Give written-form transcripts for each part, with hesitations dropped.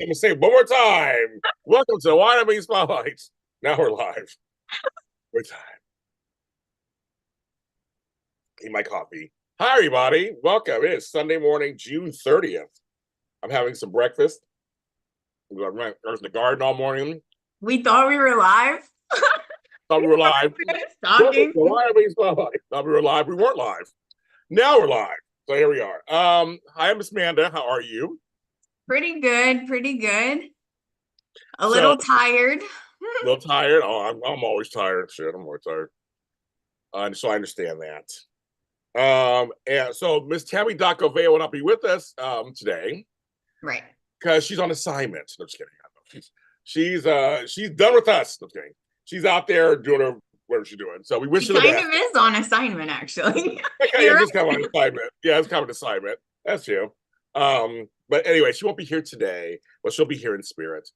gonna say it one more time. Welcome to the Wine and Spotlight. Now we're live. We're time. Eat my coffee. Hi, everybody. Welcome. It is Sunday morning, June 30th. I'm having some breakfast. I was in the garden all morning. We thought we were live. Thought we were live. Talking. Wine and Spotlight. Thought we were live. We weren't live. Now we're live. So here we are. Hi, Miss Amanda. How are you? Pretty good. Pretty good. A little tired. A little tired. Oh, I'm always tired. Shit, I'm always tired. So I understand that. And so Miss Tammy Dacovea will not be with us today. Right. Because she's on assignment. No, just kidding. She's done with us. No, just kidding. She's out there doing her whatever she's doing. So we wish her the best. Kind of is on assignment, actually. It's kind of on assignment. Yeah, it's kind of an assignment. That's true. But anyway, she won't be here today, but she'll be here in spirit.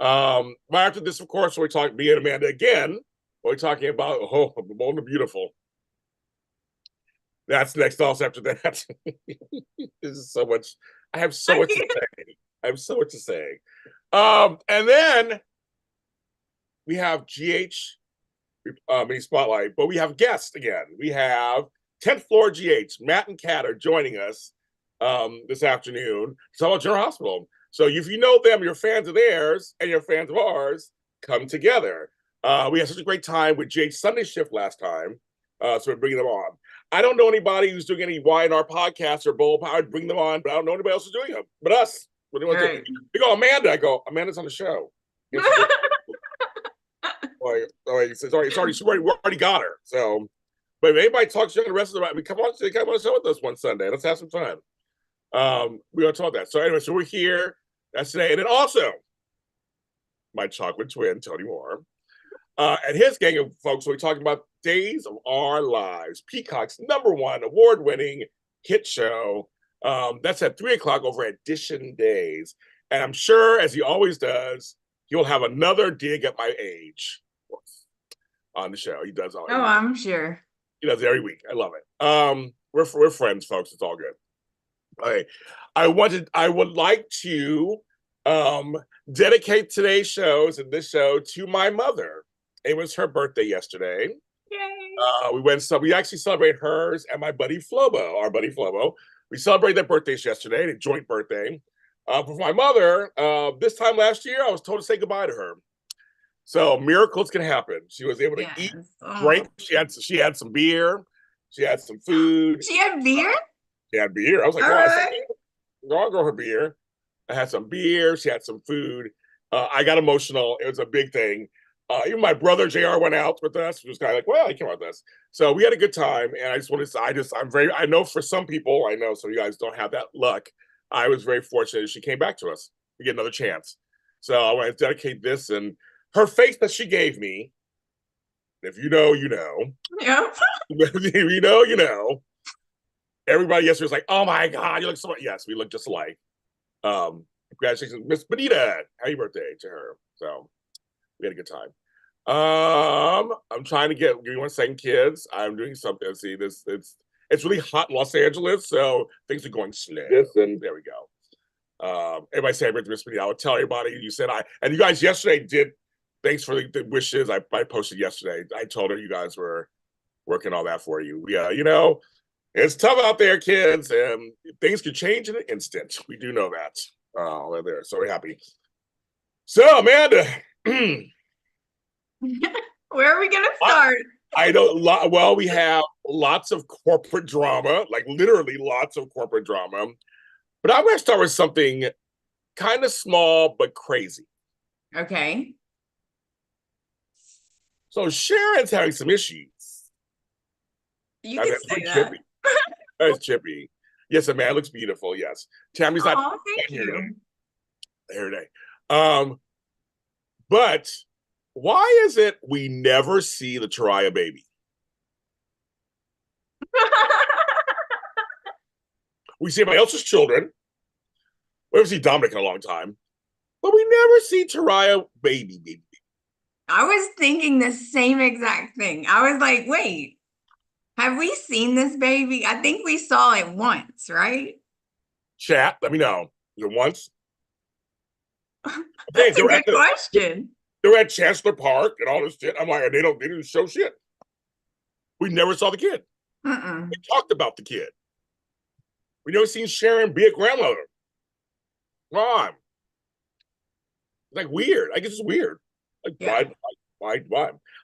Right after this, of course, we're talking me and Amanda again. We're talking about the Bold and Beautiful. That's next. Also after that, this is so much. I have so much to say. I have so much to say. And then we have GH mini spotlight, but we have guests again. We have 10th floor GH. Matt and Kat are joining us this afternoon to talk about General Hospital. So if you know them, you're fans of theirs and you're fans of ours, come together. We had such a great time with Jade's Sunday shift last time, so we're bringing them on. I don't know anybody who's doing any Y&R podcasts or Bowl Power. I'd bring them on, but I don't know anybody else who's doing them. But us. What do you want to do? They go, Amanda. I go, Amanda's on the show. It's already we already got her. So, but if anybody talks to the rest of the, come on the show with us one Sunday. Let's have some fun. We're gonna talk that. So anyway, so we're here. That's today, and then also my chocolate twin, Tony Moore, and his gang of folks. We're talking about Days of Our Lives, Peacock's #1 award-winning hit show. That's at 3:00 over at Edition Days, and I'm sure, as he always does, he'll have another dig at my age on the show. He does all. Oh, I'm sure. He does every week. I love it. We're friends, folks. It's all good. Okay. I would like to dedicate today's shows and this show to my mother. It was her birthday yesterday. Yay. We actually celebrate hers and my buddy Flobo, our buddy Flobo. We celebrated their birthdays yesterday, a joint birthday. For my mother, this time last year, I was told to say goodbye to her. So miracles can happen. She was able to eat, drink. She had some beer. She had some food. She had beer? She had beer. I was like, I'll go her beer. I had some beer. She had some food. I got emotional. It was a big thing. Even my brother JR went out with us. He was kind of like, well, he came out with us. So we had a good time. And I just wanted to say, I know for some people, I know some of you guys don't have that luck. I was very fortunate that she came back to us. We get another chance. So I want to dedicate this and her face that she gave me. If you know, you know. Yeah. If you know, you know. Everybody yesterday was like, oh my God, you look so much. Yes, we look just alike. Congratulations, Miss Benita. Happy birthday to her. So we had a good time. I'm trying to give me 1 second, kids. I'm doing something. See, it's really hot in Los Angeles, so things are going slow. And there we go. Everybody say happy birthday, Miss Benita. I would tell everybody you said and you guys yesterday did. Thanks for the wishes. I posted yesterday. I told her you guys were working all that for you. Yeah, you know, it's tough out there, kids, and things can change in an instant. We do know that. Oh, there. So we're happy. So, Amanda. Where are we going to start? I don't. Well, we have lots of corporate drama, like literally lots of corporate drama. But I'm going to start with something kind of small but crazy. Okay. So Sharon's having some issues. You can say that. Chippy. That's chippy. Yes, a man looks beautiful. Yes, Tammy's not. Oh, thank you. Every day. But why is it we never see the Tariah baby? We see everybody else's children. We never see Dominic in a long time, but we never see Tariah baby. I was thinking the same exact thing. I was like, wait, have we seen this baby? I think we saw it once, right? Chat, let me know. Is it once? Hey, That's a good question. they're at Chancellor Park and all this shit. I'm like, they didn't show shit. We never saw the kid. Mm-mm. They talked about the kid. We never seen Sharon be a grandmother. Come on. It's like weird. I guess it's weird. Like, Yeah. why?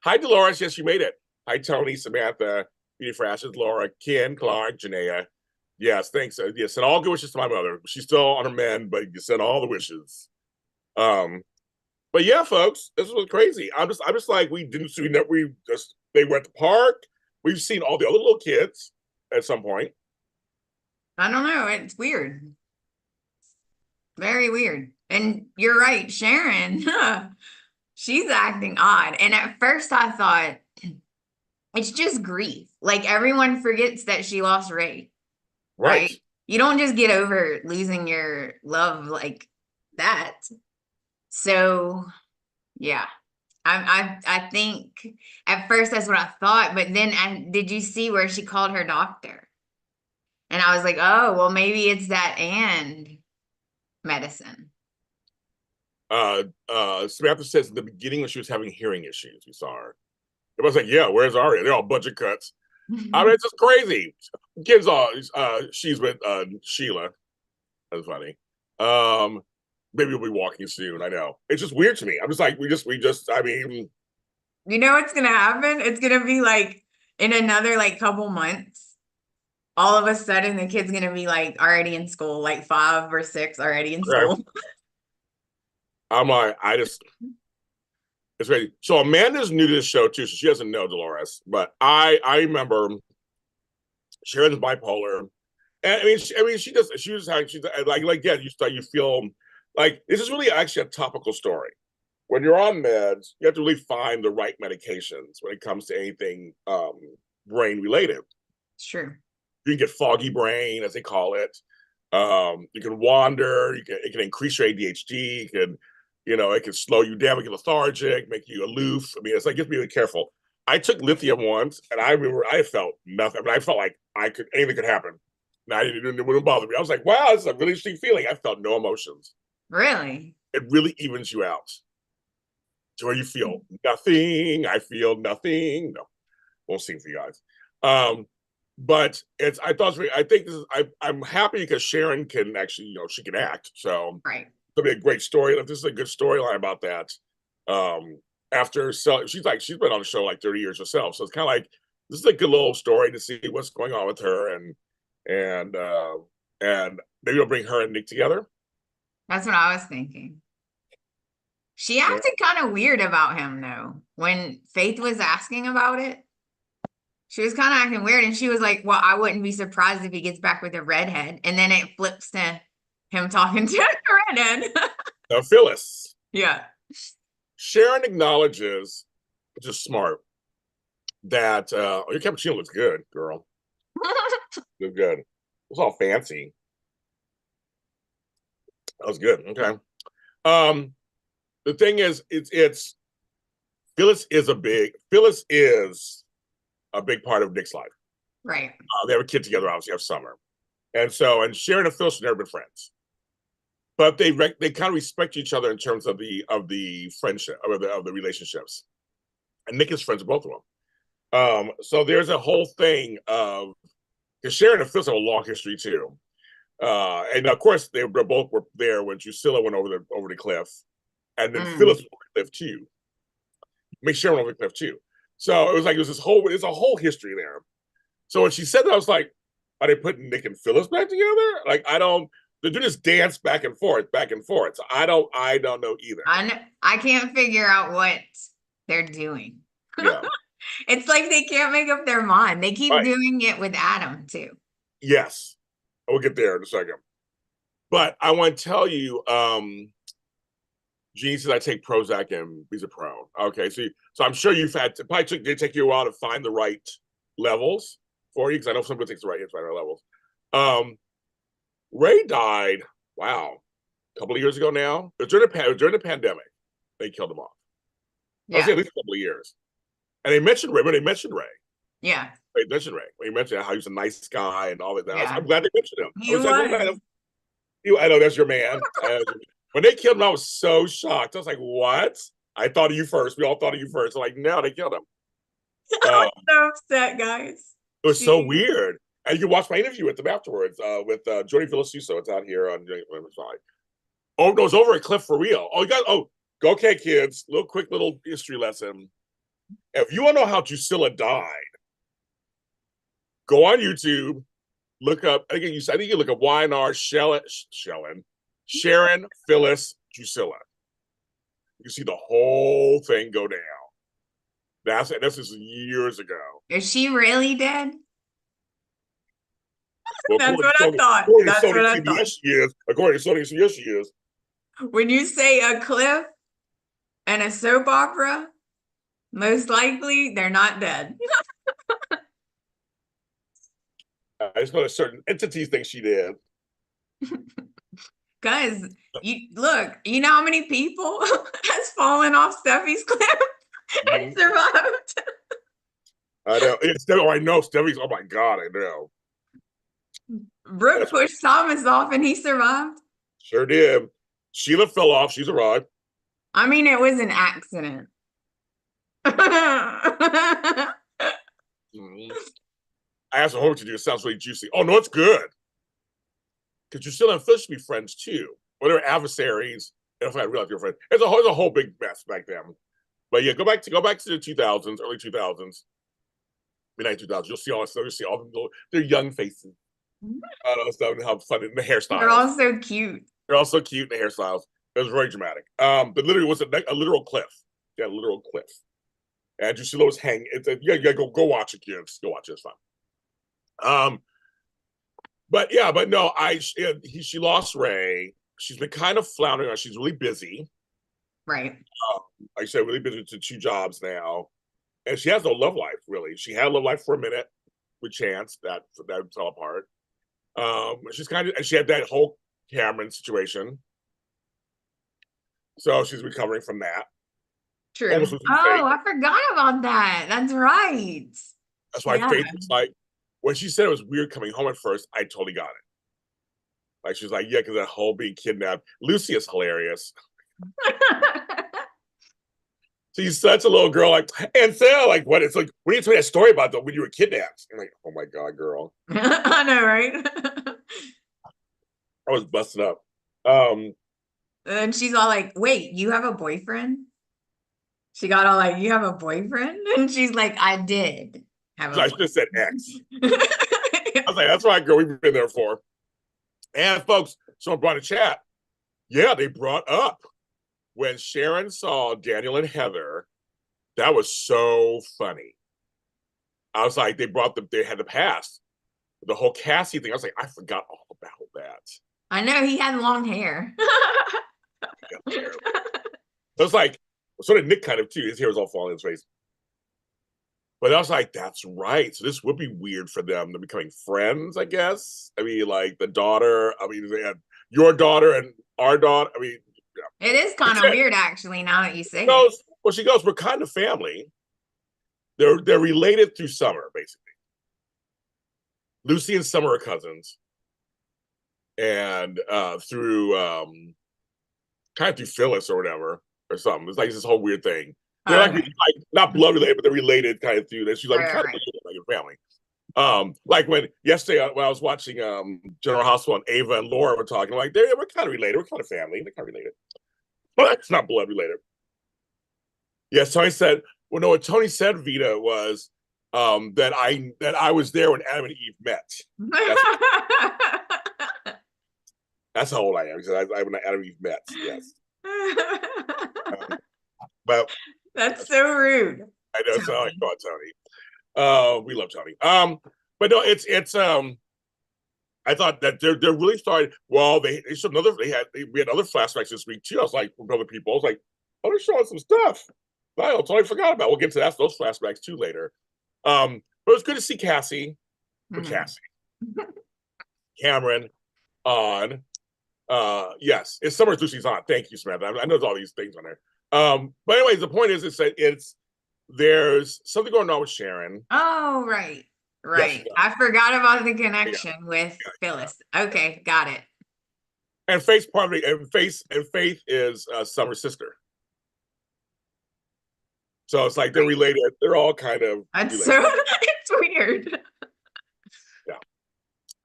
Hi, Dolores. Yes, you made it. Hi, Tony, Samantha, Beauty for Ashes, Laura, Ken, Clark, Janaea. Yes, thanks. Yes, and all good wishes to my mother. She's still on her mend, but you sent all the wishes. Um, but yeah, folks, this was crazy. I'm just like, we didn't see that. They were at the park. We've seen all the other little kids at some point. I don't know. It's weird. Very weird. And you're right, Sharon. She's acting odd. And at first I thought it's just grief. Like everyone forgets that she lost Ray, Right. right? You don't just get over losing your love like that. So yeah. I think at first that's what I thought, but then did you see where she called her doctor? And I was like, oh, well, maybe it's that and medicine. Samantha says in the beginning when she was having hearing issues, we saw her. It was like, yeah, where's Aria? They're all budget cuts. I mean, it's just crazy. Kids all she's with Sheila. That's funny. Maybe we'll be walking soon. I know. It's just weird to me. I'm just like, I mean, You know what's gonna happen? It's gonna be like in another like couple months, all of a sudden the kid's gonna be like already in school, like 5 or 6 already in okay. school. I'm like, it's crazy. So Amanda's new to this show too, so she doesn't know Dolores. But I remember Sharon's bipolar. And she was like, yeah, you feel like this is really actually a topical story. When you're on meds, you have to really find the right medications when it comes to anything brain related. It's true. You can get foggy brain, as they call it. You can wander. It can increase your ADHD. It can slow you down, make you lethargic, make you aloof. I mean, it's like you have to be really careful. I took lithium once, and I remember I felt nothing. I mean, I felt like anything could happen. And it wouldn't bother me. I was like, wow, this is a really interesting feeling. I felt no emotions. Really? It really evens you out to where you feel nothing. I feel nothing. No, won't sing for you guys. But I think I'm happy because Sharon can actually, she can act. So Right. it'll be a great story. This is a good storyline about that. She's been on the show like 30 years herself. So it's kind of like, this is a good little story to see what's going on with her and maybe it'll bring her and Nick together. That's what I was thinking. She acted kind of weird about him though. When Faith was asking about it, she was kind of acting weird and she was like, well, I wouldn't be surprised if he gets back with a redhead. And then it flips to him talking to a redhead. Phyllis. Yeah. Sharon acknowledges, which is smart, that your cappuccino looks good, girl. Looks good. It was all fancy. That was good. Okay. The thing is, it's Phyllis is a big part of Nick's life. Right. They have a kid together, obviously, have Summer, and Sharon and Phyllis have never been friends, but they kind of respect each other in terms of the friendship of the relationships, and Nick is friends with both of them. So there's a whole thing of because Sharon and Phyllis have a long history too, and of course they both were there when Drusilla went over the cliff, and then Phyllis went over the cliff too. Make Sharon went over the cliff too. So it was like there's a whole history there. So when she said that, I was like, are they putting Nick and Phyllis back together? Like they do this dance back and forth. So I don't know either. I can't figure out what they're doing. Yeah. It's like they can't make up their mind. They keep doing it with Adam too. Yes. We'll get there in a second. But I want to tell you, Jean says I take Prozac and Bisoprolol. Okay, so I'm sure you've had to did take you a while to find the right levels for you because I know somebody takes the right levels. Ray died. Wow, a couple of years ago now. During the pandemic, they killed him off. Yeah. I would say at least a couple of years. And they mentioned Ray. Yeah. They mentioned Ray. They mentioned how he was a nice guy and all that. Yeah. I'm glad they mentioned him. He was. I know that's your man. When they killed him, I was so shocked. I was like, what? I thought of you first. We all thought of you first. I'm like, no, they killed him. I was so upset, guys. It was so weird. And you can watch my interview with them afterwards with Jody Villasuso. It's out here on Oh, no, it's over at Cliff for real. Oh, you got okay, kids. Quick little history lesson. If you want to know how Drusilla died, go on YouTube, look up. I think you look up YNR Sharon Phyllis Drusilla. You see the whole thing go down. This is years ago. Is she really dead? Well, That's what I thought. That's what I thought. She is. According to Sony CBS, she is. When you say a cliff and a soap opera, most likely they're not dead. I just know that certain entities think she did. Guys, you know how many people has fallen off Steffi's cliff and survived? I know. I know. Steffi's, oh my God, I know. Brooke pushed Thomas off and he survived. Sure did. Sheila fell off. She's arrived. I mean, it was an accident. I asked her homework to do. It sounds really juicy. Oh, no, it's good. Because Drusilla and Phyllis should be friends too. Or they're adversaries. And if I realize you're friends. It's a whole big mess back then. But yeah, go back to the 2000s, early 2000s, midnight 2000s. You'll see all that stuff. You'll see all their young faces. All that stuff and how fun and the hairstyles. They're all so cute. They're all so cute in the hairstyles. It was very dramatic. But literally, it was a literal cliff. Yeah, a literal cliff. And Drusilla was hanging. Go watch it, kids. Go watch it. It's fun. But no, she lost Ray. She's been kind of floundering on. She's really busy. Right. Like I said, really busy to 2 jobs now. And she has no love life, really. She had a love life for a minute with Chance. That fell apart. And she had that whole Cameron situation. So she's recovering from that. True. I forgot about that. That's right. That's why Faith was like, when she said it was weird coming home at first, I totally got it. Like, she was like, yeah, because that whole being kidnapped. Lucy is hilarious. She's such a little girl, like, and Sarah, like, what? It's like, when you tell me that story about when you were kidnapped? I'm like, oh my God, girl. I know, right? I was busted up. And she's all like, wait, you have a boyfriend? She got all like, you have a boyfriend? And she's like, I did have a boyfriend. I just said X. I was like, that's right, girl, we've been there for. And folks, someone brought a chat. Yeah, they brought up when Sharon saw Daniel and Heather. That was so funny. I was like, they had the past. The whole Cassie thing. I was like, I forgot all about that. I know, he had long hair. It was like, so did Nick kind of too. His hair was all falling in his face. But I was like, that's right. So this would be weird for them. They're becoming friends, I guess. I mean, like the daughter. I mean, they had your daughter and our daughter. I mean, yeah. It is kind of weird, actually, now that you say it. Well, she goes, we're kind of family. They're related through Summer, basically. Lucy and Summer are cousins. And through kind of through Phyllis or whatever, or something. It's like this whole weird thing. They're like not blood related, but they're related kind of through that. She's like kind of like a family. Like when yesterday when I was watching General Hospital and Ava and Laura were talking, like we're kind of related, we're kind of family, they're kind of related. But it's not blood related. Yes, Tony said, well, no, what Tony said, Vita, was that I was there when Adam and Eve met. That's how old I am, because I when Adam and Eve met, yes. But that's so rude. I know, so I thought Tony. We love Tony. But no, it's I thought that they're really starting. Well, they showed we had other flashbacks this week too. I was like, from other people, I was like, oh, they're showing some stuff. I totally forgot about. We'll get to those flashbacks too later. But it was good to see Cassie, Cassie, Cameron on. Yes, it's Summer Lucy's on. Thank you, Samantha. I know there's all these things on there. But anyways, the point is, there's something going on with Sharon. Oh, right. Yes, I forgot about the connection with Phyllis. Okay, got it. And Faith's part of it, and Faith is Summer's sister. So it's like they're related. They're all kind of That's related. so it's weird. Yeah,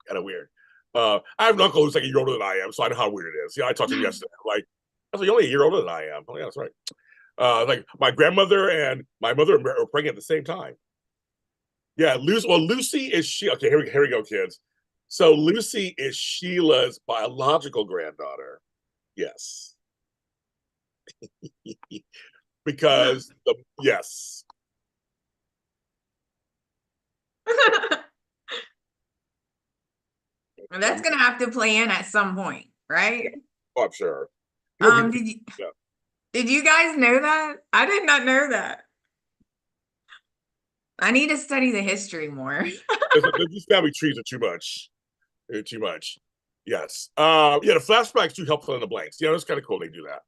kind of weird. I have an uncle who's like a year older than I am, so I know how weird it is. Yeah, I talked to him yesterday. Like, I was like, you're only a year older than I am. Oh, yeah, that's right. Like my grandmother and my mother were pregnant at the same time. Yeah, Lucy. Well, Lucy is she. Okay, here we go, kids. So Lucy is Sheila's biological granddaughter. Yes, because yes, That's gonna have to play in at some point, right? oh, I'm sure. You know, Did you yeah. did you guys know that? I did not know that. I need to study the history more. These family trees are too much. They're too much. Yes. Yeah, the flashbacks do help fill in the blanks. Yeah, it's kind of cool they do that.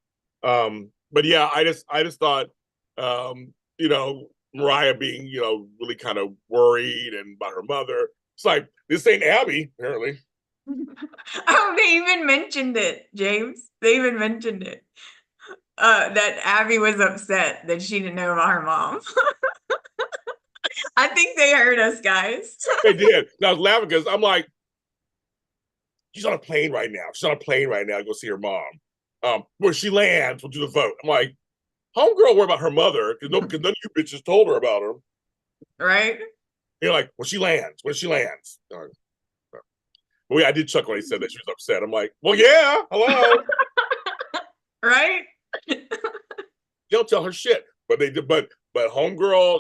But yeah, I just thought you know, Mariah being, you know, really kind of worried and about her mother. It's like, this ain't Abby, apparently. Oh, they even mentioned it, James. They even mentioned it. That Abby was upset that she didn't know about her mom. I think they heard us, guys. They did. And I was laughing because I'm like, she's on a plane right now. She's on a plane right now to go see her mom. When she lands, we'll do the vote. I'm like, homegirl worry about her mother because none of you bitches told her about her. Right? You're like, when she lands. Well, yeah, I did chuckle when he said that she was upset. I'm like, well, yeah, hello. Right? Don't tell her shit. But they did, but homegirl,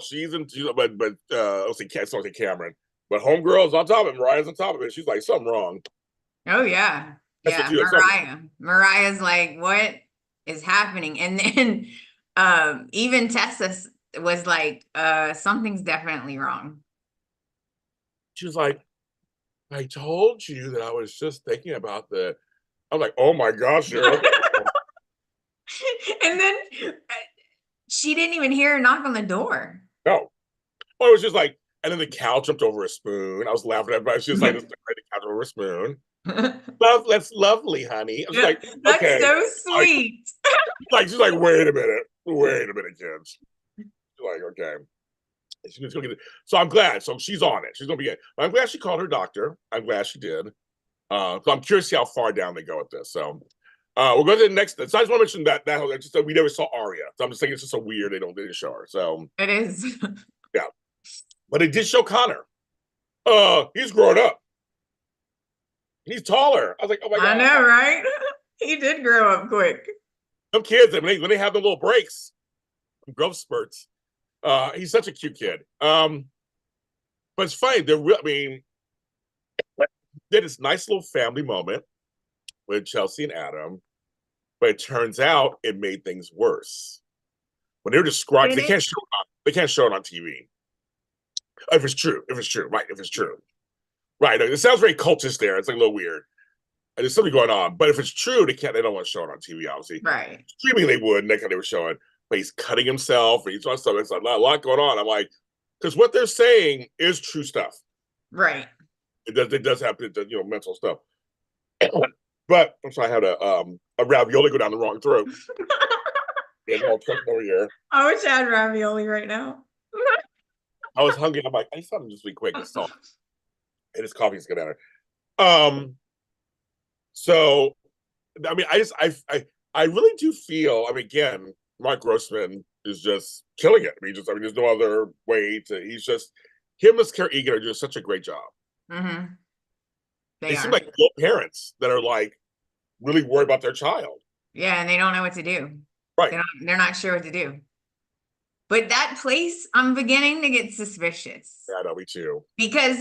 I'll say Cameron. But homegirl's on top of it. Mariah's on top of it. She's like, something wrong. Oh yeah. That's Yeah, what Mariah's like, what is happening? And then even Tessa was like, something's definitely wrong. she was like, I told you that I was just thinking about the. I'm like, oh my gosh, Cheryl. And then she didn't even hear her knock on the door. No. Oh, it was just like, and then the cow jumped over a spoon. I was laughing at her. She was like, the cow over a spoon. That's lovely, honey. I was like, That's okay. so sweet. She's like, wait a minute, kids. She's like, okay. She's gonna get it. So I'm glad. So she's on it. She's gonna be it. I'm glad she called her doctor. I'm glad she did. So I'm curious to see how far down they go with this. So we'll go to the next. So I just want to mention that just that we never saw Arya. So I'm just thinking it's just so weird they didn't show her. So it is. Yeah, but they did show Connor. He's grown up. He's taller. I was like, oh my god. I know, right? He did grow up quick. Some kids, when they have the little breaks, growth spurts. He's such a cute kid. But it's funny. I mean, did this nice little family moment with Chelsea and Adam, but it turns out it made things worse. When they're described, they can't show it on TV. If it's true, right? If it's true, right? It sounds very cultist there. It's like a little weird. There's something going on, but if it's true, they don't want to show it on TV. Obviously, right? Streaming they would, and they were showing. But he's cutting himself, and he's on stuff. It's a lot going on. I'm like, because what they're saying is true stuff, right? It does have mental stuff. But I'm sorry, I had a ravioli go down the wrong throat. Over here. I wish I had ravioli right now. I was hungry. I'm like, I need something just be quick. It's salt. And his coffee's good better. So, I mean, I really do feel. I mean, again, Mark Grossman is just killing it. I mean, there's no other way to. He's just him as Kara Egan are doing such a great job. Mm-hmm. They seem like parents that are like really worried about their child. Yeah, and they don't know what to do. Right. They're not sure what to do. But that place, I'm beginning to get suspicious. Yeah, I know, me too. Because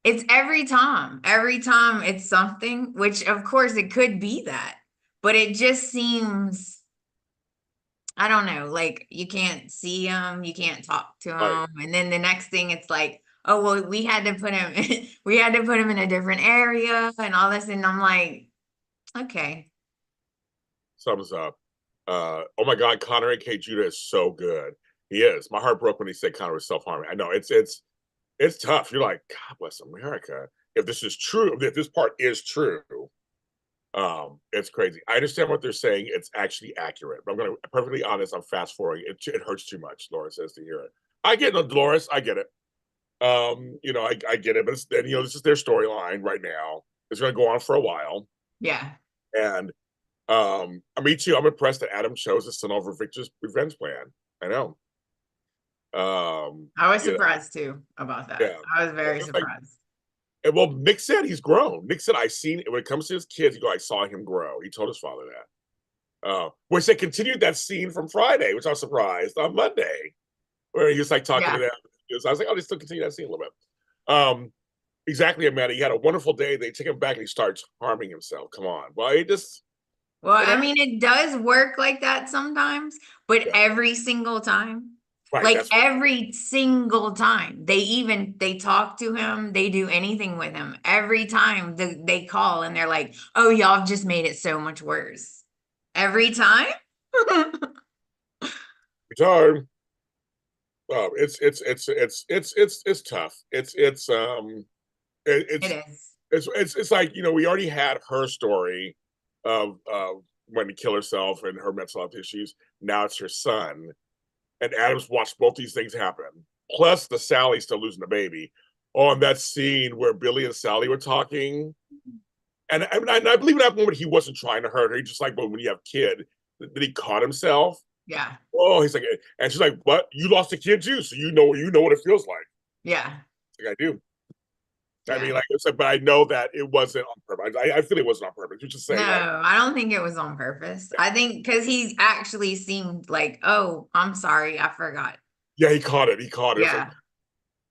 it's every time it's something, which of course it could be that, but it just seems, I don't know, like you can't see him, you can't talk to him. Right. And then the next thing it's like, oh, well, we had to put him in a different area and all this. And I'm like, okay. Thumbs up. Oh my God, Connor and Kate Judah is so good. He is. My heart broke when he said Connor was self-harming. I know it's tough. You're like, God bless America. if this is true, if this part is true, it's crazy. I understand what they're saying. It's actually accurate, but I'm going to be perfectly honest. I'm fast forwarding. It hurts too much. Laura says to hear it. I get it, Dolores. I get it. I get it, but it's, this is their storyline right now. It's going to go on for a while. Yeah. And me too. I'm impressed that Adam chose to send over Victor's revenge plan. I know. I was surprised too about that. Yeah. I was very surprised. And well, Nick said he's grown. Nick said, I seen when it comes to his kids, I saw him grow. He told his father that. Which they continued that scene from Friday, which I was surprised, on Monday, where he was like talking to them. I was like, oh, they still continue that scene a little bit. Exactly, Amanda. He had a wonderful day. They take him back and he starts harming himself. Come on. Well, I mean, it does work like that sometimes, but every single time. Right, like every single time they talk to him, they do anything with him. Every time they call and they're like, oh, y'all just made it so much worse. Every time. Every time. Oh, it's tough. It's like, we already had her story of when to kill herself and her mental health issues. Now it's her son. And Adam's watched both these things happen. Plus the Sally still losing the baby. On that scene where Billy and Sally were talking. And I believe in that moment he wasn't trying to hurt her. He just like, but when you have a kid, that he caught himself. Yeah. Oh, he's like, and she's like, what? You lost a kid too, so you know what it feels like. Yeah. Like, I do. I mean, but I know that it wasn't on purpose. I feel it wasn't on purpose. You just say, no, I don't think it was on purpose. I think because he actually seemed like, oh, I'm sorry, I forgot. Yeah, he caught it. Yeah.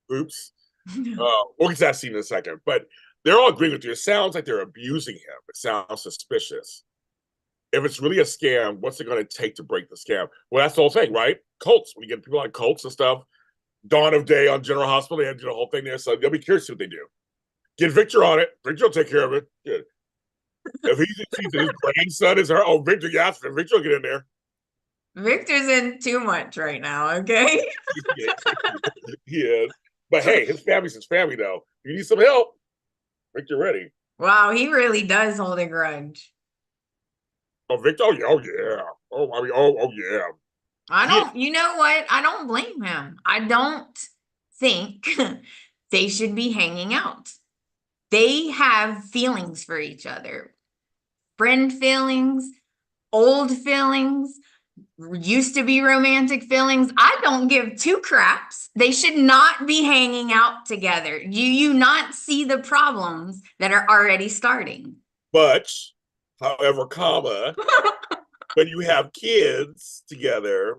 Like, oops. We'll get to that scene in a second. But they're all agreeing with you. It sounds like they're abusing him. It sounds suspicious. If it's really a scam, what's it going to take to break the scam? Well, that's the whole thing, right? Cults. When you get people on cults and stuff, Dawn of Day on General Hospital, they had the whole thing there. So they'll be curious to see what they do. Get Victor on it. Victor will take care of it. Good. If he sees his grandson is her, Victor, Victor will get in there. Victor's in too much right now, okay? He is. But hey, his family's his family, though. If you need some help, Victor ready. Wow, he really does hold a grudge. Oh, Victor? Oh, yeah. Oh, yeah. You know what? I don't blame him. I don't think they should be hanging out. They have feelings for each other. Friend feelings, old feelings, used to be romantic feelings. I don't give two craps. They should not be hanging out together. Do you not see the problems that are already starting? But, however, when you have kids together,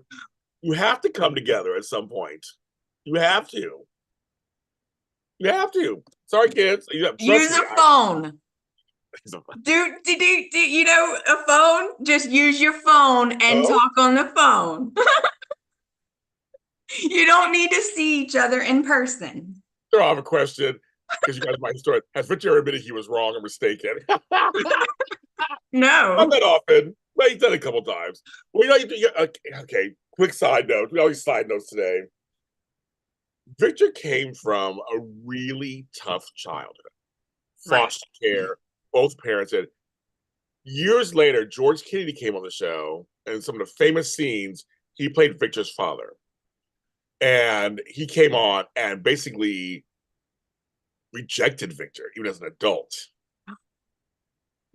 you have to come together at some point. You have to. Sorry, kids. Use a phone. Do you know a phone? Just use your phone and talk on the phone. You don't need to see each other in person. I have a question because you guys might start. Has Victor ever admitted he was wrong or mistaken? No. Not that often, but he's done it a couple times. Well, okay. Quick side note. We always side notes today. Victor came from a really tough childhood. Foster care, both parents had. Years later, George Kennedy came on the show, and some of the famous scenes, he played Victor's father. And he came on and basically rejected Victor, even as an adult.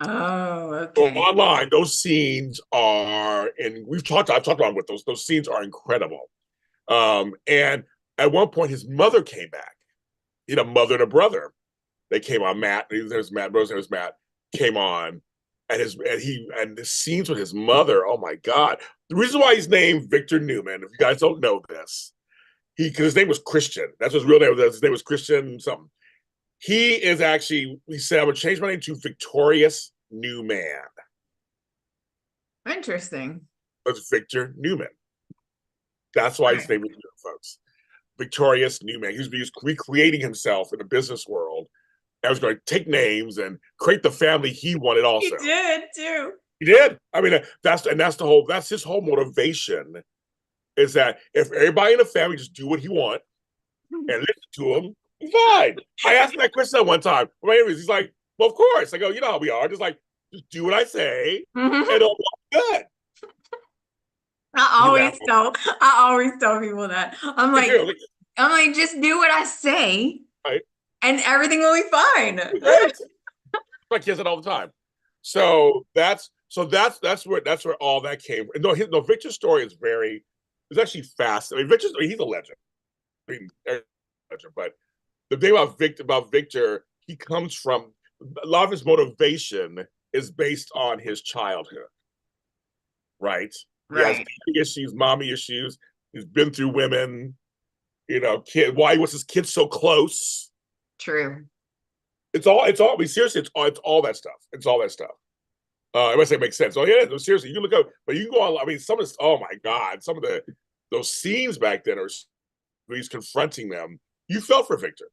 Oh, okay. So online, those scenes are, and I've talked about with those scenes are incredible. And at one point, his mother came back. He had a mother and a brother. They came on. There's Matt, there's Matt, came on, and the scenes with his mother. Oh my God! The reason why he's named Victor Newman, if you guys don't know this, because his name was Christian. That's his real name. His name was Christian something. He is actually. He said, "I would change my name to Victorious Newman." Interesting. It's Victor Newman. That's why his name is Newman, folks. Victorious Newman. He was recreating himself in the business world. I was going to take names and create the family he wanted also. He did too. He did. I mean, that's his whole motivation is that if everybody in the family just do what he wants and listen to him, Fine. I asked him that question at one time. He's like, well, of course. I go, you know how we are. Just do what I say, and it'll be good. I always tell people that. I'm like, just do what I say, right, and everything will be fine. right. My kids it all the time. So that's where all that came. No, Victor's story is it's actually fast. I mean, he's a legend. I mean, legend, but the thing about Victor, he comes from a lot of his motivation is based on his childhood, right? He has Right. issues, mommy issues. He's been through women, why was his kid so close? True. It's all. I mean, seriously, it's all that stuff. It's all that stuff. I must say it makes sense. Oh yeah, no, seriously, you look up, but you can go on. I mean, some of this. Oh my God, some of those scenes back then are when he's confronting them. You felt for Victor.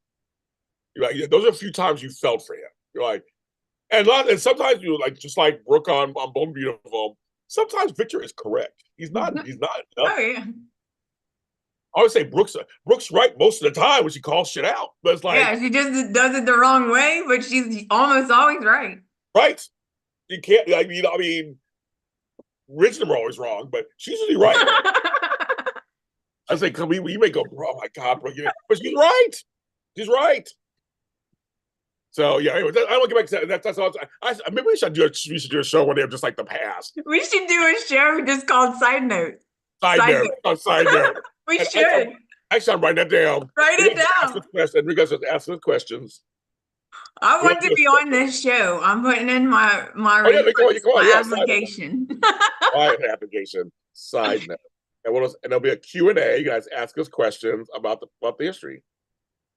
You're like, those are a few times you felt for him. You're like, and sometimes you like just like Brooke on Bone Beautiful. Sometimes Victor is correct. He's not. He's not. Oh yeah. I always say Brooke's right most of the time when she calls shit out, but it's like, yeah, she just does it the wrong way, but she's almost always right. Right? You can't. I mean, Rich and them are always wrong, but she's usually right. I say, come, we may go, oh my God, bro, but she's right. She's right. So yeah, anyway, I don't get back to that. That's all. Maybe we should do a show one day of just like the past. We should do a show just called Side Note. Side note. We should. Actually, I'm writing that down. Write it down. And we're going to ask us questions. I want to be on this show. I'm putting in my application. My application. Side note. And there'll be a Q&A. You guys ask us questions about the history.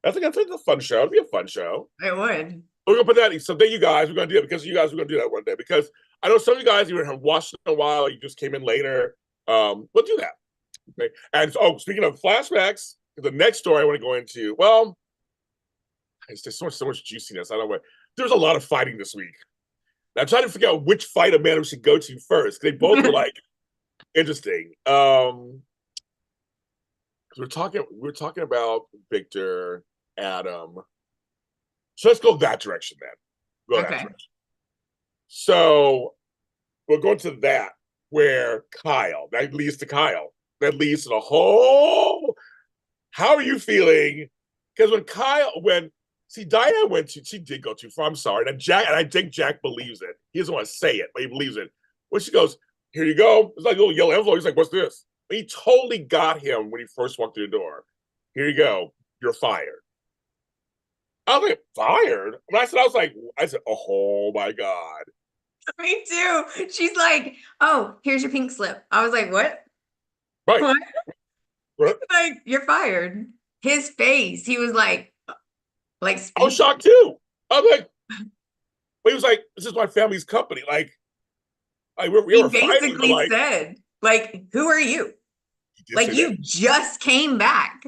I think it's a fun show. It'll be a fun show. It would. We're gonna put that. So thank you guys. We're gonna do it because you guys are gonna do that one day. Because I know some of you guys even have watched it in a while. You just came in later. We'll do that. Okay. And speaking of flashbacks, the next story I want to go into. Well, there's so much juiciness. I don't know. There's a lot of fighting this week. And I'm trying to figure out which fight Amanda we should go to first. They both were like interesting. We're talking about Victor, Adam. So let's go that direction then. That direction. So we're going to that where that leads to Kyle. That leads to the whole. How are you feeling? Because Diane she did go too far. I'm sorry. And I think Jack believes it. He doesn't want to say it, but he believes it. When she goes, here you go. It's like a little yellow envelope. He's like, what's this? He totally got him when he first walked through the door. Here you go. You're fired. I was like, fired? When I said, oh my God. Me too. She's like, oh, here's your pink slip. I was like, what? Right. What? Like, you're fired. His face, he was like I was shocked too. I was like, but he was like, this is my family's company. Like we were basically fighting, said, like, who are you? Like, you just came back.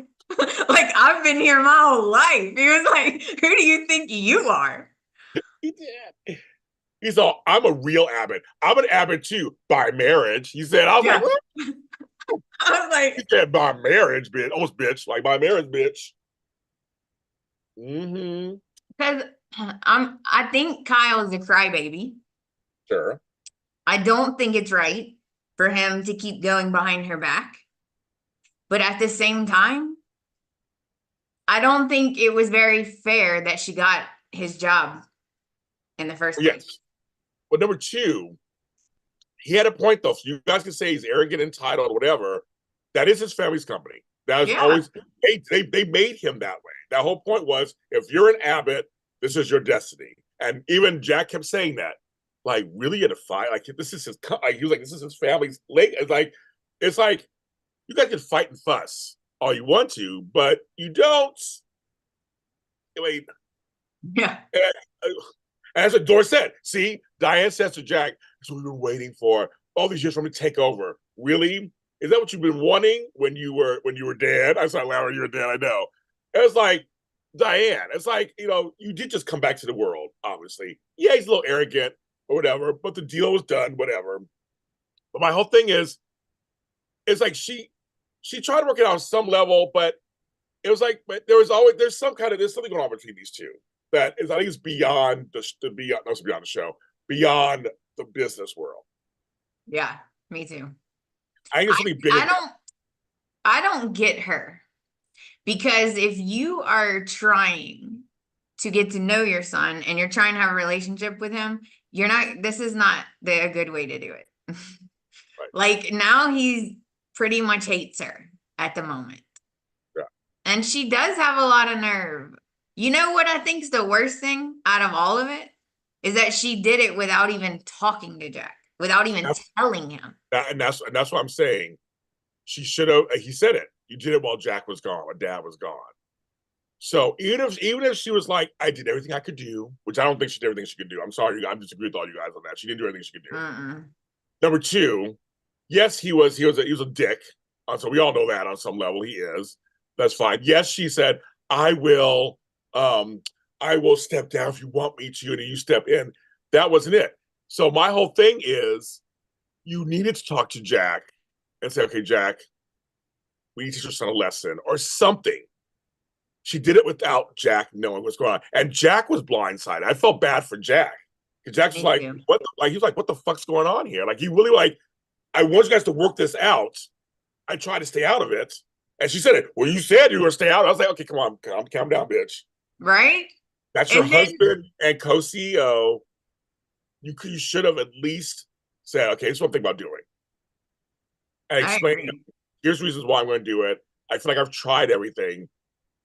Like, I've been here my whole life. He was like, who do you think you are? He did. He's all, I'm a real Abbott. I'm an Abbott too, by marriage. He said, I was like, what? I was like, he said, by marriage, bitch. Almost bitch. Like, by marriage, bitch. Mm-hmm. Because I think Kyle is a crybaby. Sure. I don't think it's right for him to keep going behind her back. But at the same time, I don't think it was very fair that she got his job in the first place. Yes. But number two, he had a point though. So you guys can say he's arrogant, entitled, whatever. That is his family's company. That is always they made him that way. That whole point was, if you're an Abbott, this is your destiny. And even Jack kept saying that. Like, really, in a fight? Like, this is his. He was like, this is his family's. It's like you guys can fight and fuss all you want to, but you don't. I mean, yeah. As the door said, see, Diane says to Jack, "That's what we've been waiting for all these years for me to take over." Really? Is that what you've been wanting when you were dead? I said, "Larry, you're dead." I know. It's like, Diane. It's like, you did just come back to the world. Obviously, yeah, he's a little arrogant or whatever, but the deal was done. Whatever. But my whole thing is, it's like she tried to work it out on some level, but it was like, but there's something going on between these two that is, I think, is beyond beyond, not beyond the show, beyond the business world. Yeah, me too. I think there's something bigger. I don't get her, because if you are trying to get to know your son and you're trying to have a relationship with him, this is not a good way to do it. Right. Like, now he pretty much hates her at the moment. Yeah. And she does have a lot of nerve. You know what I think is the worst thing out of all of it? Is that she did it without even talking to Jack, without even telling him. And that's what I'm saying. She should have. He said it. You did it while Jack was gone, while Dad was gone. So even if she was like, I did everything I could do, which I don't think she did everything she could do. I'm sorry, I disagree with all you guys on that. She didn't do everything she could do. Number two, yes, he was a dick. So we all know that on some level he is. That's fine. Yes, she said, I will step down if you want me to, and you step in. That wasn't it. So my whole thing is, you needed to talk to Jack and say, okay, Jack, we need to teach your son a lesson or something. She did it without Jack knowing what's going on. And Jack was blindsided. I felt bad for Jack. Because Jack was like, what? He was like, what the fuck's going on here? Like, he really I want you guys to work this out. I tried to stay out of it. And she said it. Well, you said you were going to stay out. I was like, okay, come on, calm down, bitch. Right? That's your husband and co-CEO. You should have at least said, okay, here's what I'm thinking about doing. And explain, here's reasons why I'm going to do it. I feel like I've tried everything.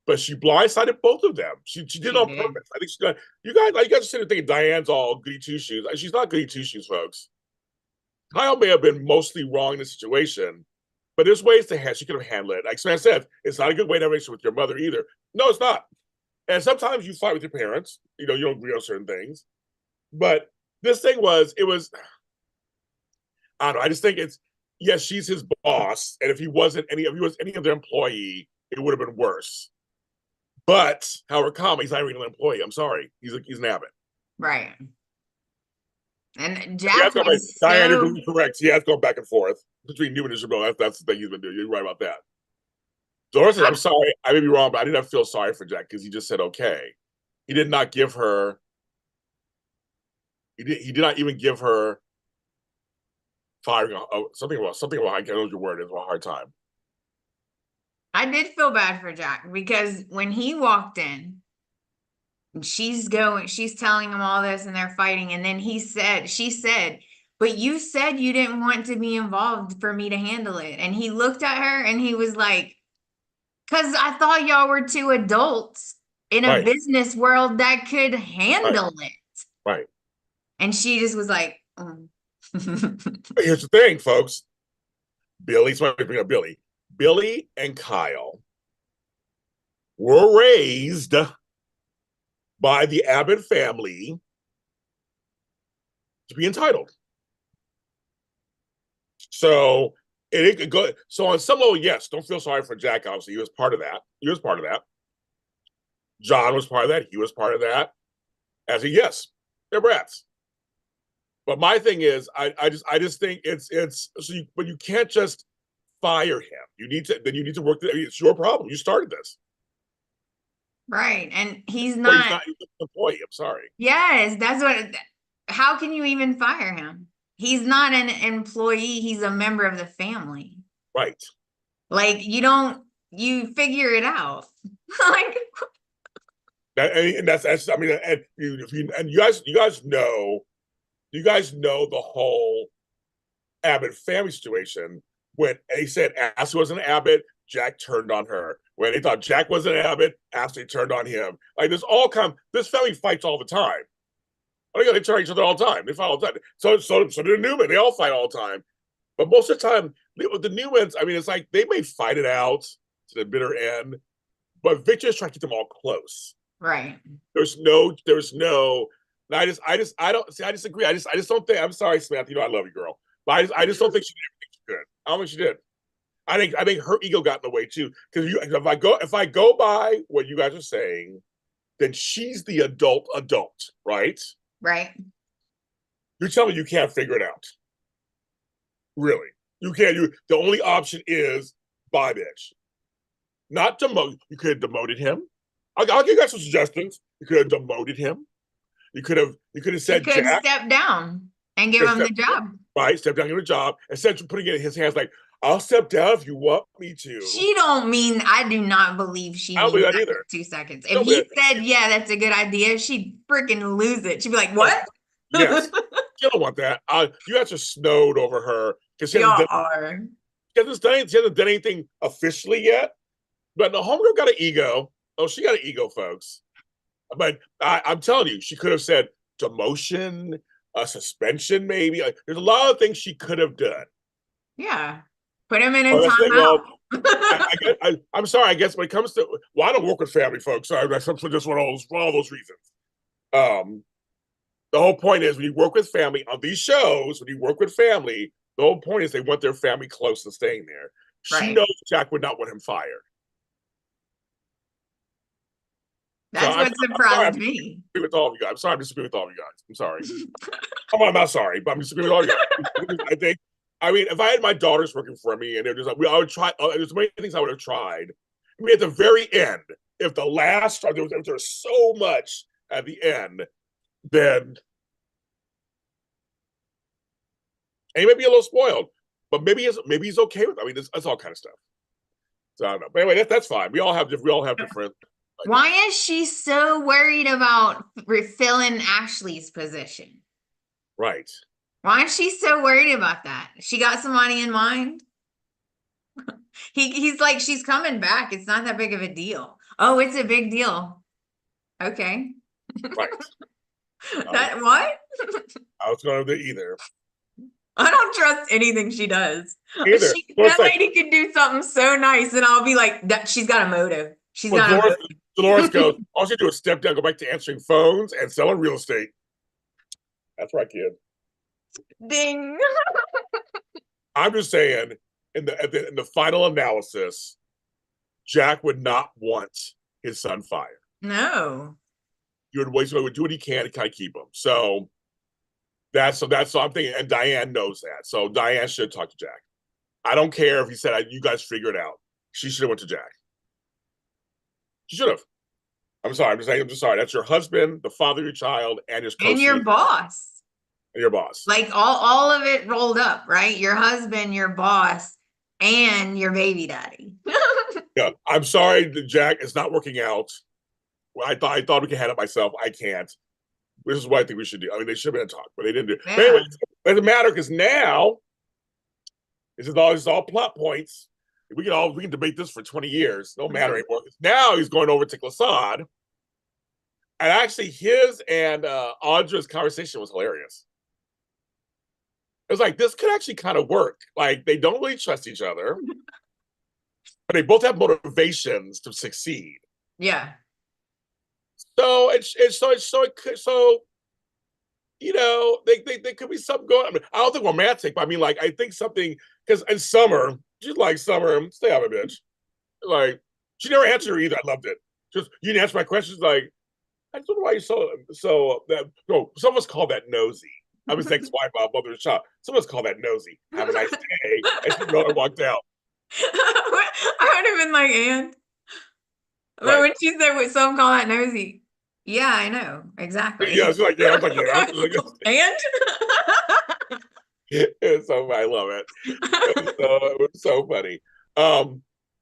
But she blindsided both of them. She did it on purpose. I think she's gonna. You guys are sitting there thinking Diane's all goody two shoes. She's not goody two shoes, folks. Kyle may have been mostly wrong in the situation, but there's ways she could have handled it. Like Samantha said, it's not a good way to have a relationship with your mother either. No, it's not. And sometimes you fight with your parents. You don't agree on certain things. But this thing was. I don't know. I just think yes, she's his boss, and if he was any other employee, it would have been worse. But Howard Cobb, he's not even an employee. I'm sorry. He's an Abbott. Right. And Jack was Diane, you're correct. He has gone back and forth between Newman and Chabot. That's the thing he's been doing. You're right about that. Doris says, I'm sorry. I may be wrong, but I did not feel sorry for Jack because he just said, okay. He did not give her. He did not even give her firing something about I can't know what your word is. A hard time. I did feel bad for Jack because when he walked in, she's telling him all this and they're fighting. And then she said, but you said you didn't want to be involved for me to handle it. And he looked at her and he was like, because I thought y'all were two adults in a business world that could handle it. Right. And she just was like, Here's the thing, folks. Billy's going to bring up Billy. Billy and Kyle were raised by the Abbott family to be entitled. So it could go. So on some level, yes, don't feel sorry for Jack. Obviously, he was part of that. John was part of that. He was part of that. Yes, they're brats. But my thing is, I just think but you can't just fire him. You need to work. It's your problem. You started this. Right. And he's not an employee. I'm sorry. Yes, how can you even fire him? He's not an employee. He's a member of the family. Right. Like, you figure it out. Like, and that's I mean, and you guys know the whole Abbott family situation. When they said Ashley was an Abbott, Jack turned on her. When they thought Jack was an Abbott, Ashley turned on him. Like, this family fights all the time. They turn on each other all the time. They fight all the time. So do Newman. They all fight all the time. But most of the time, with the Newmans, I mean, it's like they may fight it out to the bitter end, but Victor's trying to keep them all close. Right. There's no. I disagree. I just don't think. I'm sorry, Samantha. I love you, girl. But I just don't think she did everything she could. I don't think she did. I think her ego got in the way too. Because if I go by what you guys are saying, then she's the adult, right? Right. You're telling me you can't figure it out. Really. You can't. The only option is bye, bitch. not demote. You could have demoted him. I'll give you guys some suggestions. You could have demoted him. You could have said, could Jack, step down and give him the job. Right, step down, give him a job. Instead of putting it in his hands, like, I'll step down if you want me to. She don't mean, I do not believe she I don't believe means that either. 2 seconds. If he said, yeah, that's a good idea, she'd freaking lose it. She'd be like, what? Yes. You don't want that. You guys are snowed over her because she hasn't done anything officially yet. But the homegirl got an ego. Oh, she got an ego, folks. But I'm telling you, she could have said demotion, a suspension, maybe. Like, there's a lot of things she could have done. Yeah. Put him in a timeout. I'm sorry. I guess when it comes to, well, I don't work with family folks. So that's just for all those reasons. The whole point is when you work with family on these shows, when you work with family, the whole point is they want their family close to staying there. Right. She knows Jack would not want him fired. That's what surprised me. With all of you guys. I'm sorry, I'm disagreeing with all of you guys. I'm sorry. I'm not sorry, but I'm disagreeing with all of you guys. I mean, if I had my daughters working for me and they're just like, I would try, there's many things I would have tried. I mean, at the very end, if the last, if there was so much at the end, then, and he may be a little spoiled, but maybe he's okay with it. I mean, that's all kind of stuff. So I don't know. But anyway, that's fine. We all have different. Why is she so worried about refilling Ashley's position? Right. Why is she so worried about that? She got somebody in mind? He's like, she's coming back. It's not that big of a deal. Oh, it's a big deal. Okay. Right. What? I was going to do either. I don't trust anything she does. Either. That lady could do something so nice, and I'll be like, that she's got a motive. She's got a motive. Dolores goes, all she do is step down, go back to answering phones and selling real estate. That's right, kid. Ding. I'm just saying, in the final analysis, Jack would not want his son fired. No. He would do what he can to kind of keep him. So that's something, and Diane knows that. So Diane should talk to Jack. I don't care if he said, you guys figure it out. She should have went to Jack. She should have. I'm sorry. I'm just sorry. That's your husband, the father of your child, and his and your boss. And your boss. Like all of it rolled up, right? Your husband, your boss, and your baby daddy. Yeah, I'm sorry that Jack is not working out. I thought we could handle it myself. I can't. This is what I think we should do. I mean, they should have been a talk, but they didn't do it. Yeah. But anyway, it doesn't matter because now this is all plot points. We can debate this for 20 years. No matter anymore. Now he's going over to Glissade. And actually his and Audra's conversation was hilarious. It was like, this could actually kind of work. Like, they don't really trust each other, but they both have motivations to succeed. Yeah. So you know, they could be something going on. I mean, I don't think romantic, but I mean, like, I think something, because in Summer, she's like, Summer, stay out of it, bitch. Like, she never answered her either. I loved it. Just, you didn't answer my questions. Like, I don't know why you're so that. No, someone's called that nosy. I was ex-wife, mother's child. Someone's called that nosy. Have a nice day. And she walked out. I would have been like, and. But when she said, someone call that nosy. Yeah, I know. Exactly. Yeah, she's like, yeah. I was like, yeah. And? It's so I love it. It was so funny.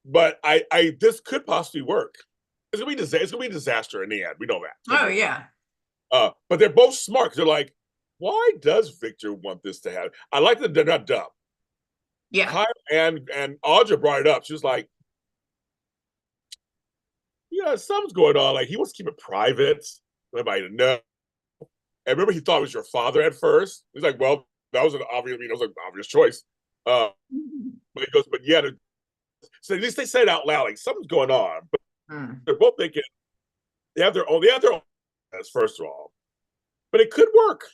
But I this could possibly work. It's gonna be a disaster in the end. We know that. Oh yeah. But they're both smart because they're like, why does Victor want this to happen? I like that they're not dumb. Yeah. And Audra brought it up. She was like, yeah, something's going on. Like, he wants to keep it private. Nobody to know. And remember, he thought it was your father at first. He's like, well, that was an obvious choice. But he goes, but yeah. So at least they said it out loud, like, something's going on. But they're both thinking they have their own first of all. But it could work.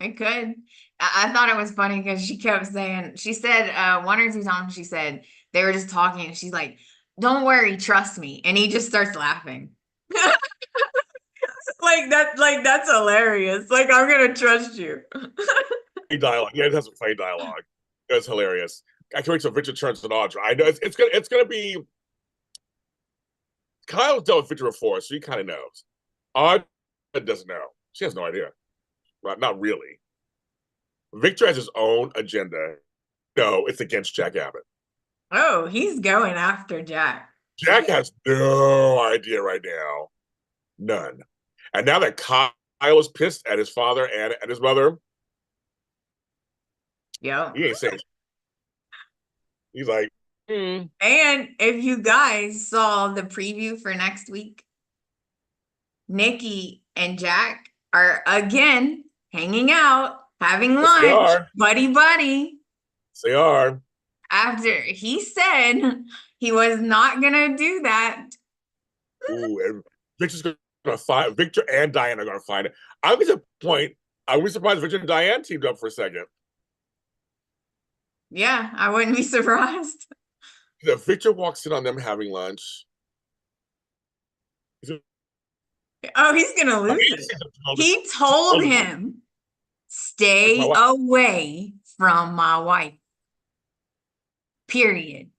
It could. I thought it was funny because she kept saying, she said one or two times, she said they were just talking and she's like, don't worry, trust me. And he just starts laughing. that's hilarious. Like, I'm gonna trust you. Dialogue. Yeah, it has some funny dialogue. That's hilarious. I can't wait till Victor turns on Audra. I know it's gonna be. Kyle's dealt with Victor before, so he kind of knows. Audra doesn't know. She has no idea. Well, not really. Victor has his own agenda. No, it's against Jack Abbott. Oh, he's going after Jack. Jack has no idea right now. None. And now that Kyle is pissed at his father and at his mother, Yeah. he ain't saying. He's like, And if you guys saw the preview for next week, Nikki and Jack are again hanging out, having lunch, buddy. Yes, they are. After he said he was not gonna do that. Ooh, and Victor's gonna find Victor and Diane are gonna find it. I was at the point. I was surprised Victor and Diane teamed up for a second. Yeah, I wouldn't be surprised. If Victor walks in on them having lunch. Oh, he's gonna lose it. He told him, stay away from my wife. Period.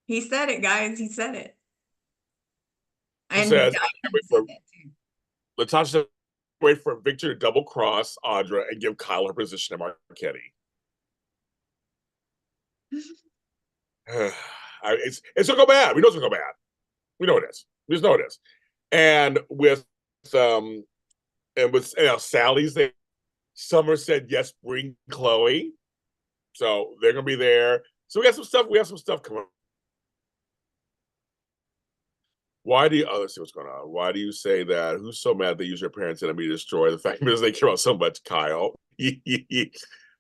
He said it, guys. He said it. And Latasha said, wait for Victor to double cross Audra and give Kyle her position at Marchetti. It's gonna go bad. We know it's gonna go bad. We know it is. We just know it is. And with Sally's there, Summer said yes, bring Chloe. So they're gonna be there. So we have some stuff coming. Why do you let's see what's going on? Why do you say that? Who's so mad they use your parents' enemy to destroy? The fact is they care about so much, Kyle.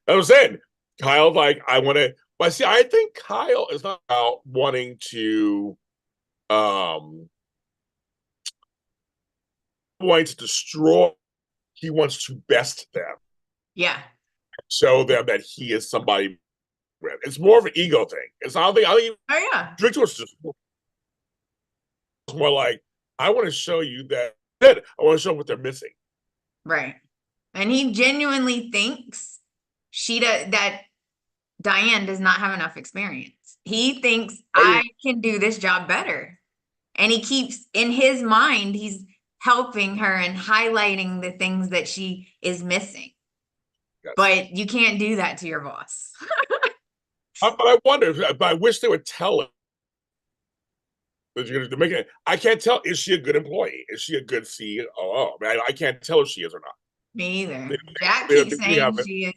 I'm saying, Kyle's like, I want to. But see, I think Kyle is not about wanting to destroy. He wants to best them. Yeah. Show them that he is somebody. It's more of an ego thing. It's I think oh yeah. Victor was just more like, I want to show you that I want to show what they're missing. Right. And he genuinely thinks that Diane does not have enough experience. He thinks I can do this job better. And he keeps in his mind, he's helping her and highlighting the things that she is missing. Yes. But you can't do that to your boss. But I wonder, but I wish they would tell him. I can't tell. Is she a good employee? Is she a good CEO? I can't tell if she is or not. Me either. Jack keeps saying she is.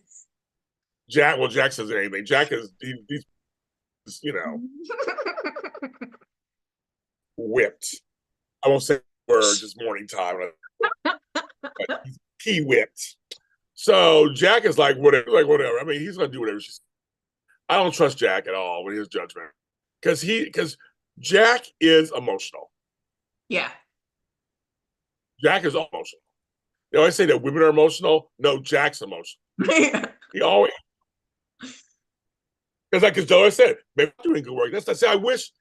Jack says anything. Jack is, he's whipped. I won't say the word, just morning time. He whipped. So Jack is like, whatever. I mean, he's going to do whatever she says. I don't trust Jack at all with his judgment. Because Jack is emotional. Yeah. Jack is emotional. They always say that women are emotional. No, Jack's emotional. He always. Because Joe I said, maybe I'm doing good work. I wish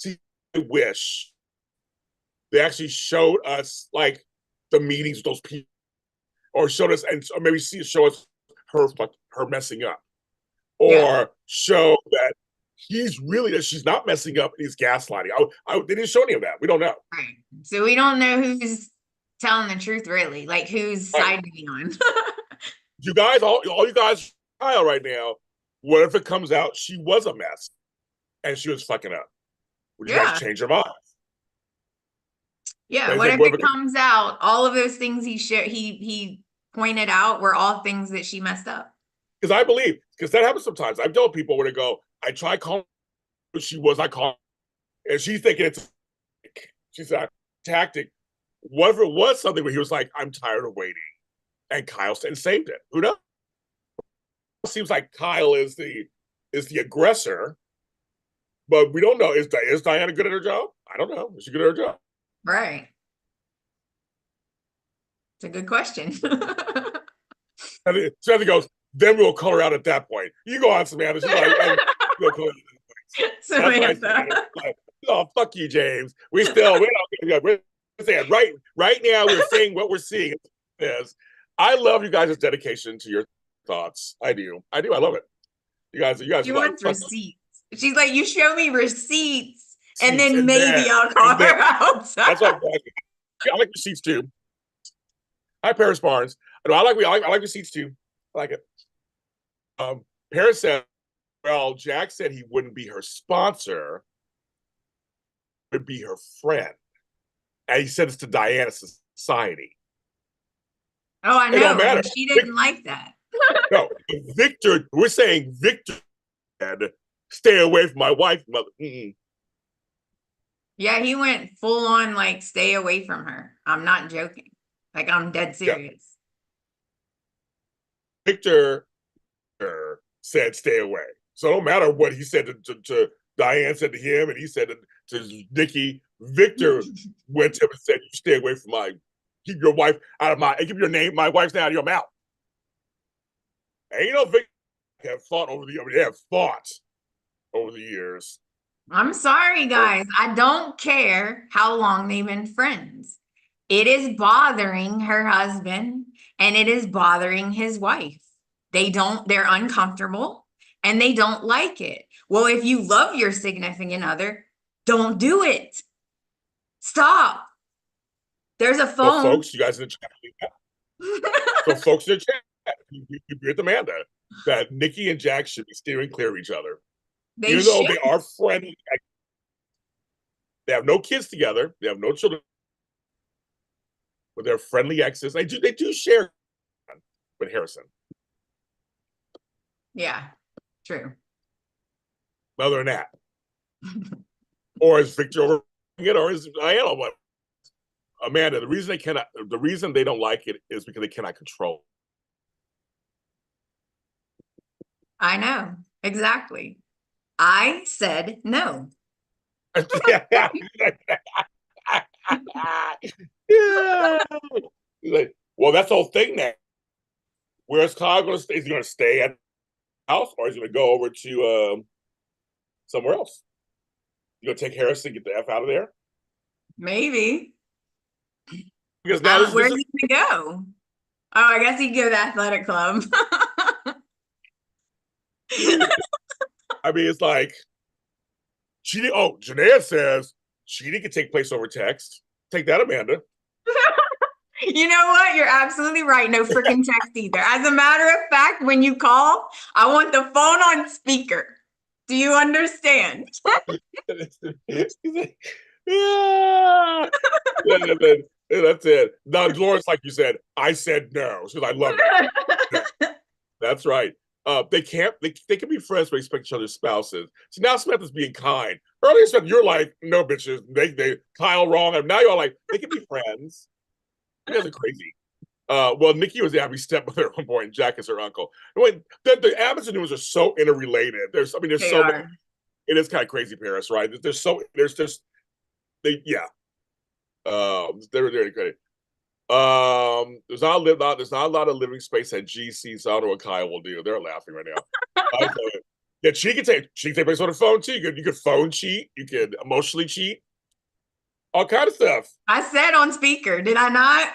they actually showed us like the meetings with those people, or showed us, or maybe show us her messing up, or show that that she's not messing up and he's gaslighting. They didn't show any of that. We don't know. Right. So we don't know who's telling the truth, really. Like whose side to be on. You guys, all you guys, Kyle, right now. What if it comes out she was a mess and she was fucking up? Would you guys change your mind? Yeah. What if it comes out all of those things he pointed out were all things that she messed up? Because that happens sometimes. I've told people where they go, I try calling her, she was not calling, and she's thinking she's a tactic. What if it was something where he was like, I'm tired of waiting, and Kyle saved it? Who knows? It seems like Kyle is the aggressor, but we don't know. Is Diana good at her job? I don't know. Is she good at her job? Right. It's a good question. Samantha goes, then we'll call her out at that point. You go on, Samantha. She's like, we'll call her out. Samantha. Like, oh, fuck you, James. We're saying right now we're saying what we're seeing is I love you guys' dedication to your thoughts. I do. I love it. You guys She are like wants receipts. She's like, you show me receipts, and receipts, then and maybe I'll call her outside. that's what I like receipts too. Hi, Paris Barnes. I like receipts too. I like it. Paris said, well, Jack said he wouldn't be her sponsor, would be her friend. And he said this to Diane Society. Oh, I know. It don't matter. And she didn't like that. No, Victor, we're saying Victor said, stay away from my wife, mother. Yeah, he went full on like, stay away from her. I'm not joking. Like, I'm dead serious. Yeah. Victor said, stay away. So it don't matter what he said to Diane said to him, and he said to Nikki. Victor went to him and said, you stay away from keep your wife out of keep my wife's name out of your mouth. And Victor have fought over the years. I'm sorry, guys. I don't care how long they've been friends. It is bothering her husband, and it is bothering his wife. They're uncomfortable, and they don't like it. Well, if you love your significant other, don't do it. Stop. There's a phone. So folks, you guys in the chat. So folks in the chat, you agree with Amanda that Nikki and Jack should be steering clear of each other. Even though they are friendly. They have no kids together. They have no children. But they're friendly exes. They do share with Harrison. Yeah, true. Other than that. Or is Victor over it, or is Diana what? Amanda, the reason they don't like it is because they cannot control. I know. Exactly. I said no. Yeah. Like, well, that's the whole thing now. Where's Kyle going to stay? Is he going to stay at the house, or is he going to go over to somewhere else? You going to take Harrison, get the F out of there? Maybe. Because now where's he going to go? Oh, I guess he can go to the athletic club. I mean, it's like cheating. Oh, Janaea says cheating can take place over text. Take that, Amanda. You know what? You're absolutely right. No freaking text either. As a matter of fact, when you call, I want the phone on speaker. Do you understand? Yeah. That's it. Now, Dolores, like you said, I said no. She was, I love it. That's right. They can be friends but expect each other's spouses. So now Samantha's being kind. Earlier said you're like, no bitches, they Kyle wrong. And now you're like, they can be friends. You guys are crazy. Well, Nikki was Abby's stepmother at one point, and Jack is her uncle. The Abbott's and Newmans are so interrelated. There's so many, it is kind of crazy, Paris, right? They're very great. There's not a lot of living space at GC, so I don't know what Kyle will do. They're laughing right now. Yeah, she can take place on the phone too. You could phone cheat, you could emotionally cheat, all kind of stuff. I said on speaker, did I not?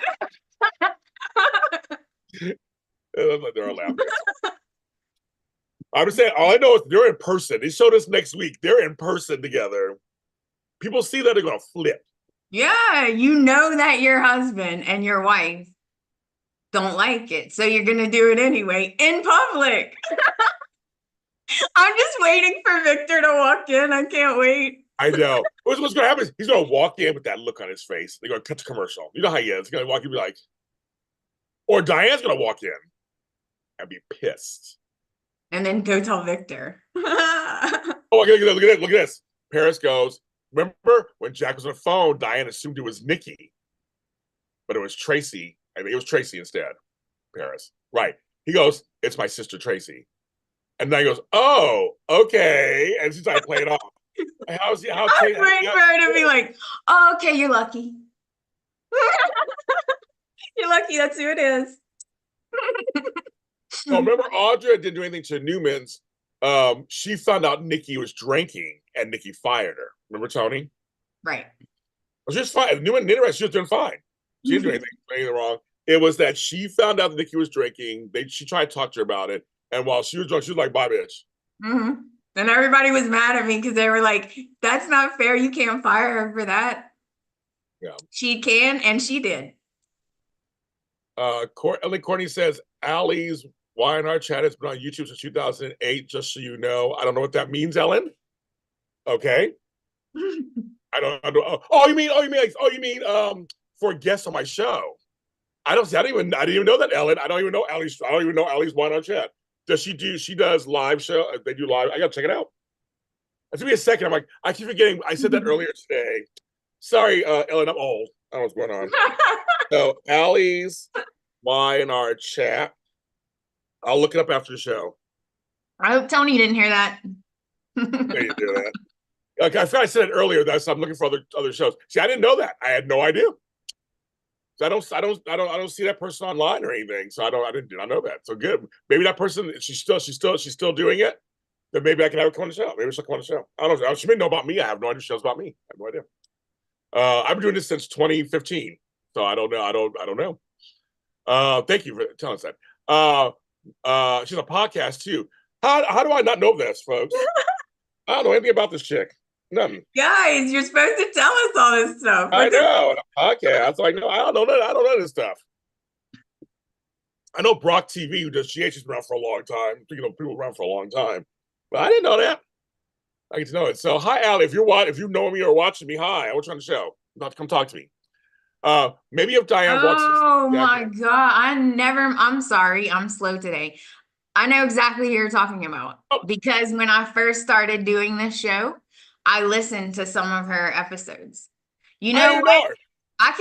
They're all laughing. I'm just saying, all I know is they're in person. They showed us next week. They're in person together. People see that, they're gonna flip. Yeah, you know that your husband and your wife don't like it, so you're gonna do it anyway in public. I'm just waiting for Victor to walk in. I can't wait. I know. What's going to happen is he's going to walk in with that look on his face. They're going to cut the commercial. You know how he is. He's going to walk in and be like, or Diane's going to walk in and be pissed. And then go tell Victor. Oh, look at this. Paris goes, remember when Jack was on the phone, Diane assumed it was Nikki, but it was Tracy. I mean, it was Tracy instead. Paris. Right. He goes, it's my sister Tracy. And then he goes, oh, okay. And she's like, play it off. I was waiting for her to be like, oh, okay, you're lucky. You're lucky, that's who it is. Oh, remember Audra didn't do anything to Newman's. She found out Nikki was drinking and Nikki fired her. Remember Tony? Right. Well, she was fine. Newman didn't. She was doing fine. She didn't do anything wrong. It was that she found out that Nikki was drinking. She tried to talk to her about it, and while she was drunk, she was like, "Bye, bitch." Mm-hmm. And everybody was mad at me because they were like, "That's not fair. You can't fire her for that." Yeah. She can, and she did. Courtney says, Allie's Why in Our Chat has been on YouTube since 2008, just so you know. I don't know what that means, Ellen. Okay. I don't know. You mean for guests on my show. I didn't even know that, Ellen. I don't even know Allie's Why in Our Chat. She does live show. They do live. I gotta check it out. It's gonna be a second. I'm like, I keep forgetting. I said that earlier today. Sorry, Ellen, I'm old. I don't know what's going on. So Allie's Why in Our Chat. I'll look it up after the show. I hope Tony didn't hear that. Yeah, you do that. Okay, I forgot I said it earlier. I'm looking for other shows. See, I didn't know that. I had no idea. So I don't see that person online or anything. So I did not know that. So good. Maybe that person she's still doing it. Then maybe I can have her come on the show. Maybe she'll come on the show. I don't know. She may know about me. I have no idea shows about me. I have no idea. I've been doing this since 2015. So I don't know. I don't know. Thank you for telling us that. She's a podcast too. How do I not know this, folks? I don't know anything about this chick. Nothing. Guys, you're supposed to tell us all this stuff. I know. Podcast. Like, no, I don't know this stuff. I know Brock TV, who does GH, has been around for a long time. You know, people around for a long time. But I didn't know that. I get to know it. So, hi, Allie. If you know me or watching me, hi. I want you on the show. Come talk to me. Maybe if Diane watches. Oh my God. I'm sorry. I'm slow today. I know exactly who you're talking about because when I first started doing this show, I listened to some of her episodes. You know what? I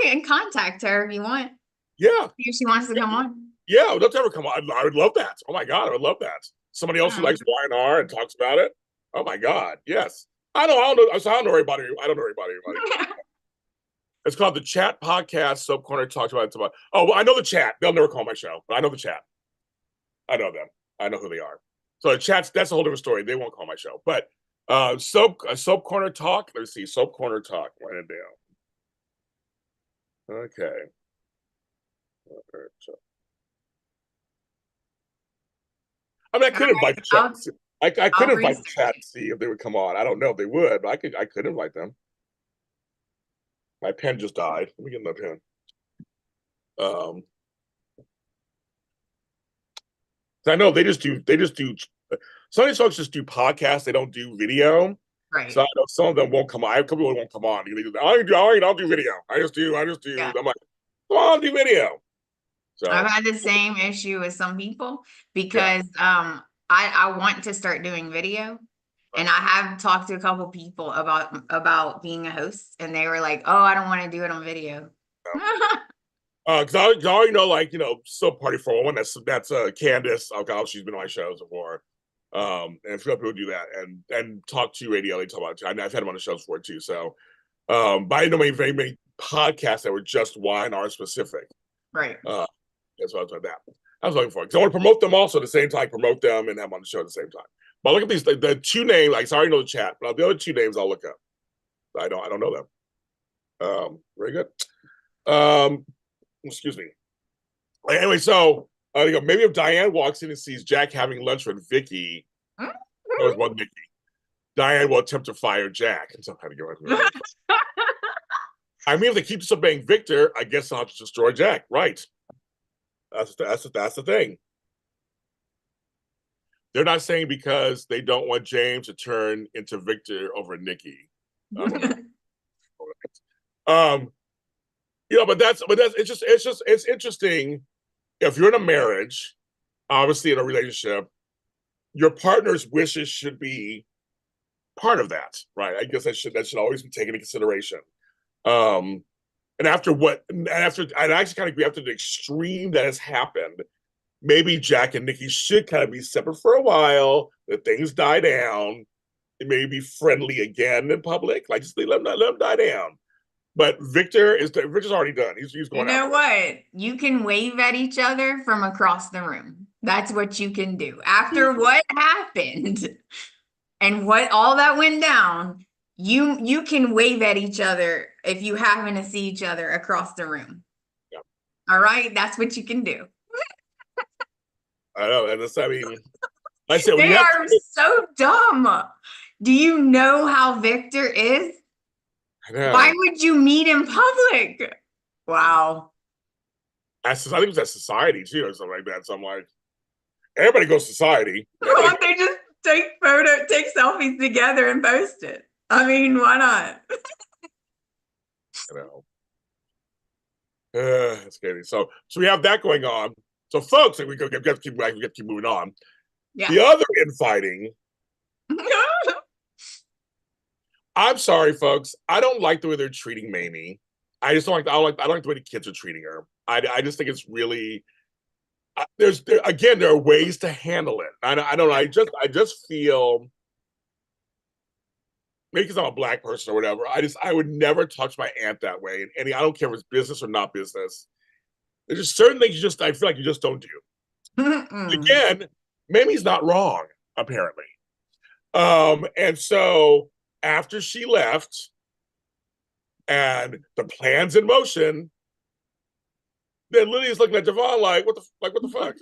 can contact her if you want. Yeah. See if she wants to come on. Yeah, I would love to ever come on. I would love that. Oh my God, I would love that. Somebody else who likes Y&R and talks about it. Oh my God, yes. I don't know everybody. I don't know everybody. It's called the Chat Podcast. Soap Corner talks about it. Oh, well, I know the Chat. They'll never call my show, but I know the Chat. I know them. I know who they are. So the Chat's that's a whole different story. They won't call my show, but Soap Corner Talk. Let's see, Soap Corner Talk. Write it down. Okay. I mean, I could invite the Chat. I could invite the Chat and see if they would come on. I don't know if they would, but I could invite them. My pen just died. Let me get another pen. I know they just do. Some of these folks just do podcasts. They don't do video. Right. So I know some of them won't come on. I have a couple people won't come on. I don't do video. I just do. Yeah. I'm like, come on, do video. So I've had the same issue with some people because I want to start doing video. And I have talked to a couple people about being a host, and they were like, "Oh, I don't want to do it on video." Because I already know, like, Soap Party 401. That's Candace. Okay, she's been on my shows before. And a few other people do that and talk to radio. They talk about it. I've had them on the shows before too. So, but I know very many podcasts that were just Y&R specific. Right. That's what I was like that. I was looking for because I want to promote them also at the same time, promote them and have them on the show at the same time. But look at these the two names. Like, I already know the Chat, but the other two names I'll look up. I don't know them. Very good. Excuse me. Anyway, so maybe if Diane walks in and sees Jack having lunch with Vicky, that was one Nikki. Diane will attempt to fire Jack. I mean, if they keep disobeying Victor, I guess I'll have to destroy Jack. Right. That's the thing. They're not saying because they don't want James to turn into Victor over Nikki. But it's interesting. If you're in a marriage, obviously in a relationship, your partner's wishes should be part of that, right? I guess that should always be taken into consideration. And after I actually kind of agree after the extreme that has happened, maybe Jack and Nikki should kind of be separate for a while, let things die down, and maybe be friendly again in public. Like, just let them die down. But Victor's already done. He's going. You know what? You can wave at each other from across the room. That's what you can do. After what happened and what all that went down, you can wave at each other if you happen to see each other across the room. Yeah. All right, that's what you can do. I know, and I mean, like I said, when They you have, are so dumb. Do you know how Victor is? I Why know. would you meet in public? Wow. I think it's at society too, or something like that. So I'm like, everybody goes to society. Why Everybody, don't they just take selfies together and post it? I mean, why not? you know. It's scary. So we have that going on. So, folks, we got to keep moving on. Yeah. The other infighting. I'm sorry, folks. I don't like the way they're treating Mamie. I just don't like. I don't like the way the kids are treating her. I just think it's really. There are ways to handle it. I don't know. I just feel maybe because I'm a black person or whatever. I would never touch my aunt that way. And I don't care if it's business or not business. There's just certain things I feel like you just don't do. Again, Mamie's not wrong, apparently. And so after she left and the plan's in motion, then Lydia's looking at Devon like, what the fuck?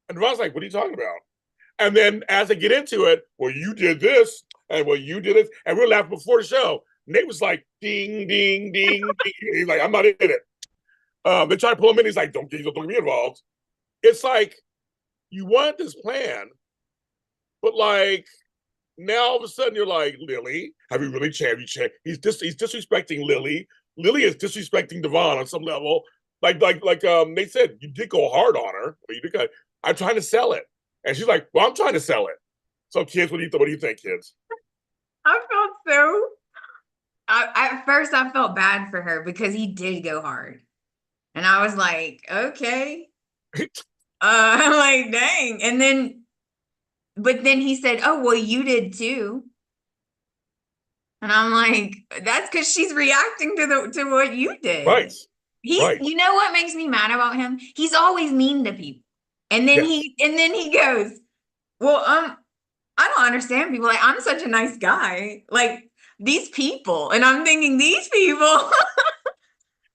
And Devon's like, what are you talking about? And then as they get into it, well, you did this, and well, you did it, and we were laughing before the show. Nate was like, ding, ding, ding, ding. He's like, I'm not in it. They try to pull him in. He's like, don't get me involved. It's like you want this plan, but like now all of a sudden you're like, Lily, have you really changed? He's disrespecting Lily. Lily is disrespecting Devon on some level. They said, you did go hard on her. You did. I'm trying to sell it, and she's like, well, I'm trying to sell it. So, kids, what do you think, kids? I felt so. At first, I felt bad for her because he did go hard, and I was like, okay. I'm like, dang. But then he said, oh, well, you did too. And I'm like, that's because she's reacting to what you Right, did. right, You know what makes me mad about him? He's always mean to people. yes. And then he goes, well, I don't understand people. Like, I'm such a nice guy. Like, these people. And I'm thinking, these people.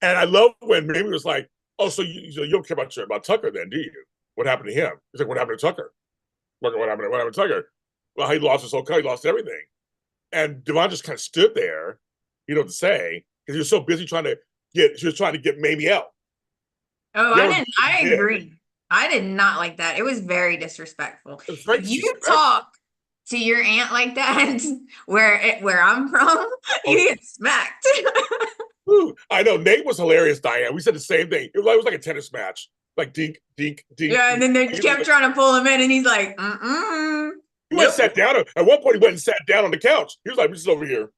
And I love when Mamie was like, oh, so you don't care about Tucker then, do you? What happened to him? He's like, what happened to Tucker? What happened to Tucker? Well, he lost his whole car. He lost everything. And Devon just kind of stood there, you know what to say, because he was so busy she was trying to get Mamie out. Oh, I did. agree. I did not like that. It was very disrespectful. It was very If you disrespectful. talk to your aunt like that, where I'm from, you get smacked. Ooh, I know Nate was hilarious, Diane. We said the same thing. It was like a tennis match. Like dink, dink, dink. Yeah, and then they dink. kept trying to pull him in, and he's like, He went nope. and sat down. At one point, he went and sat down on the couch. He was like, "This is over here."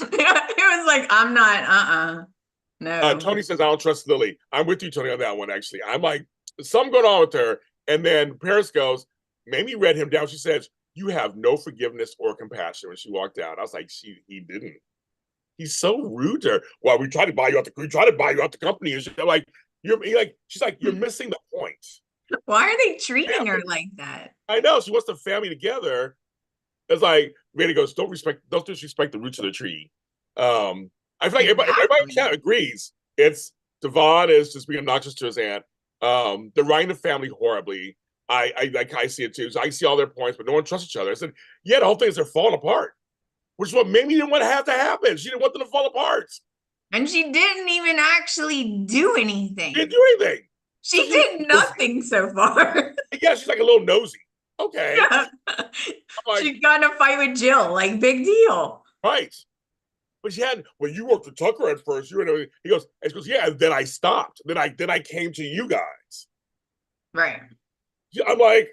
It was like, I'm not, no. Tony says, "I don't trust Lily." I'm with you, Tony, on that one. Actually, I'm like, something going on with her. And then Paris goes, Mamie read him down. She says, "You have no forgiveness or compassion." When she walked out, I was like, he didn't. He's so rude to her. Well, we try to buy you out the company, and she's like, she's like, you're missing the point. Why are they treating her like that? I know she wants the family together. It's like Randy goes, don't disrespect the roots of the tree. I feel like everybody agrees. It's Devon is just being obnoxious to his aunt. They're writing the family horribly. I see it too. So I see all their points, but no one trusts each other. I said, yeah, the whole thing is they're falling apart, which is what Mamie didn't want to have to happen. She didn't want them to fall apart. And she didn't even actually do anything. She didn't do anything. She did nothing so far. Yeah, she's like a little nosy. Okay. Yeah. Like, she got in a fight with Jill, like big deal. Right. But she had, well, you worked for Tucker at first. He goes, yeah, then I stopped. Then I came to you guys. Right. I'm like,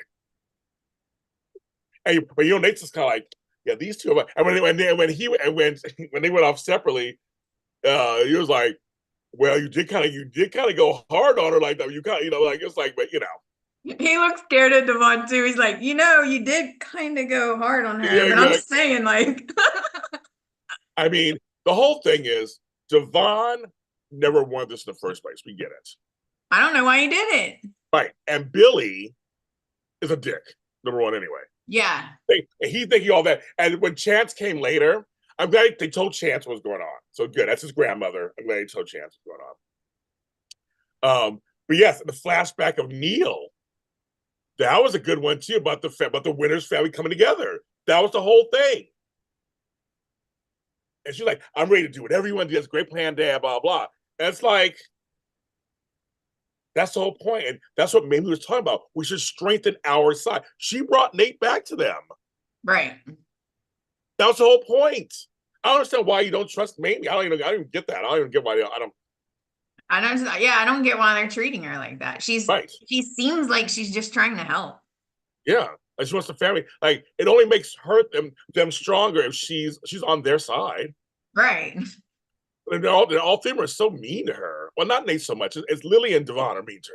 hey, but Nate's just kind of like, yeah, these two. And when they went off separately, he was like, well, you did kind of go hard on her like that. You kind of, like, it's like, but He looks scared of Devon too. He's like, you did kind of go hard on her, yeah, but I'm saying, like, I mean, the whole thing is Devon never wanted this in the first place. We get it. I don't know why he did it. Right, and Billy is a dick. Number one, anyway. Yeah. He thinking all that, and when Chance came later, I'm glad they told Chance what was going on. So good. That's his grandmother. I'm glad they told Chance what's going But yes, the flashback of Neil, that was a good one too, about the Winters family coming together. That was the whole thing. And she's like, I'm ready to do whatever you want to do. That's a great plan, Dad, blah, blah. And it's like, that's the whole point. And that's what Mamie was talking about. We should strengthen our side. She brought Nate back to them. Right. That was the whole point. I don't understand why you don't trust Mamie. I don't even get that. I don't even get why I don't. I don't get why they're treating her like that. She seems like she's just trying to help. Yeah. Like she wants the family. Like it only makes them stronger if she's on their side. Right. And all three are so mean to her. Well, not Nate so much. It's Lily and Devon are mean to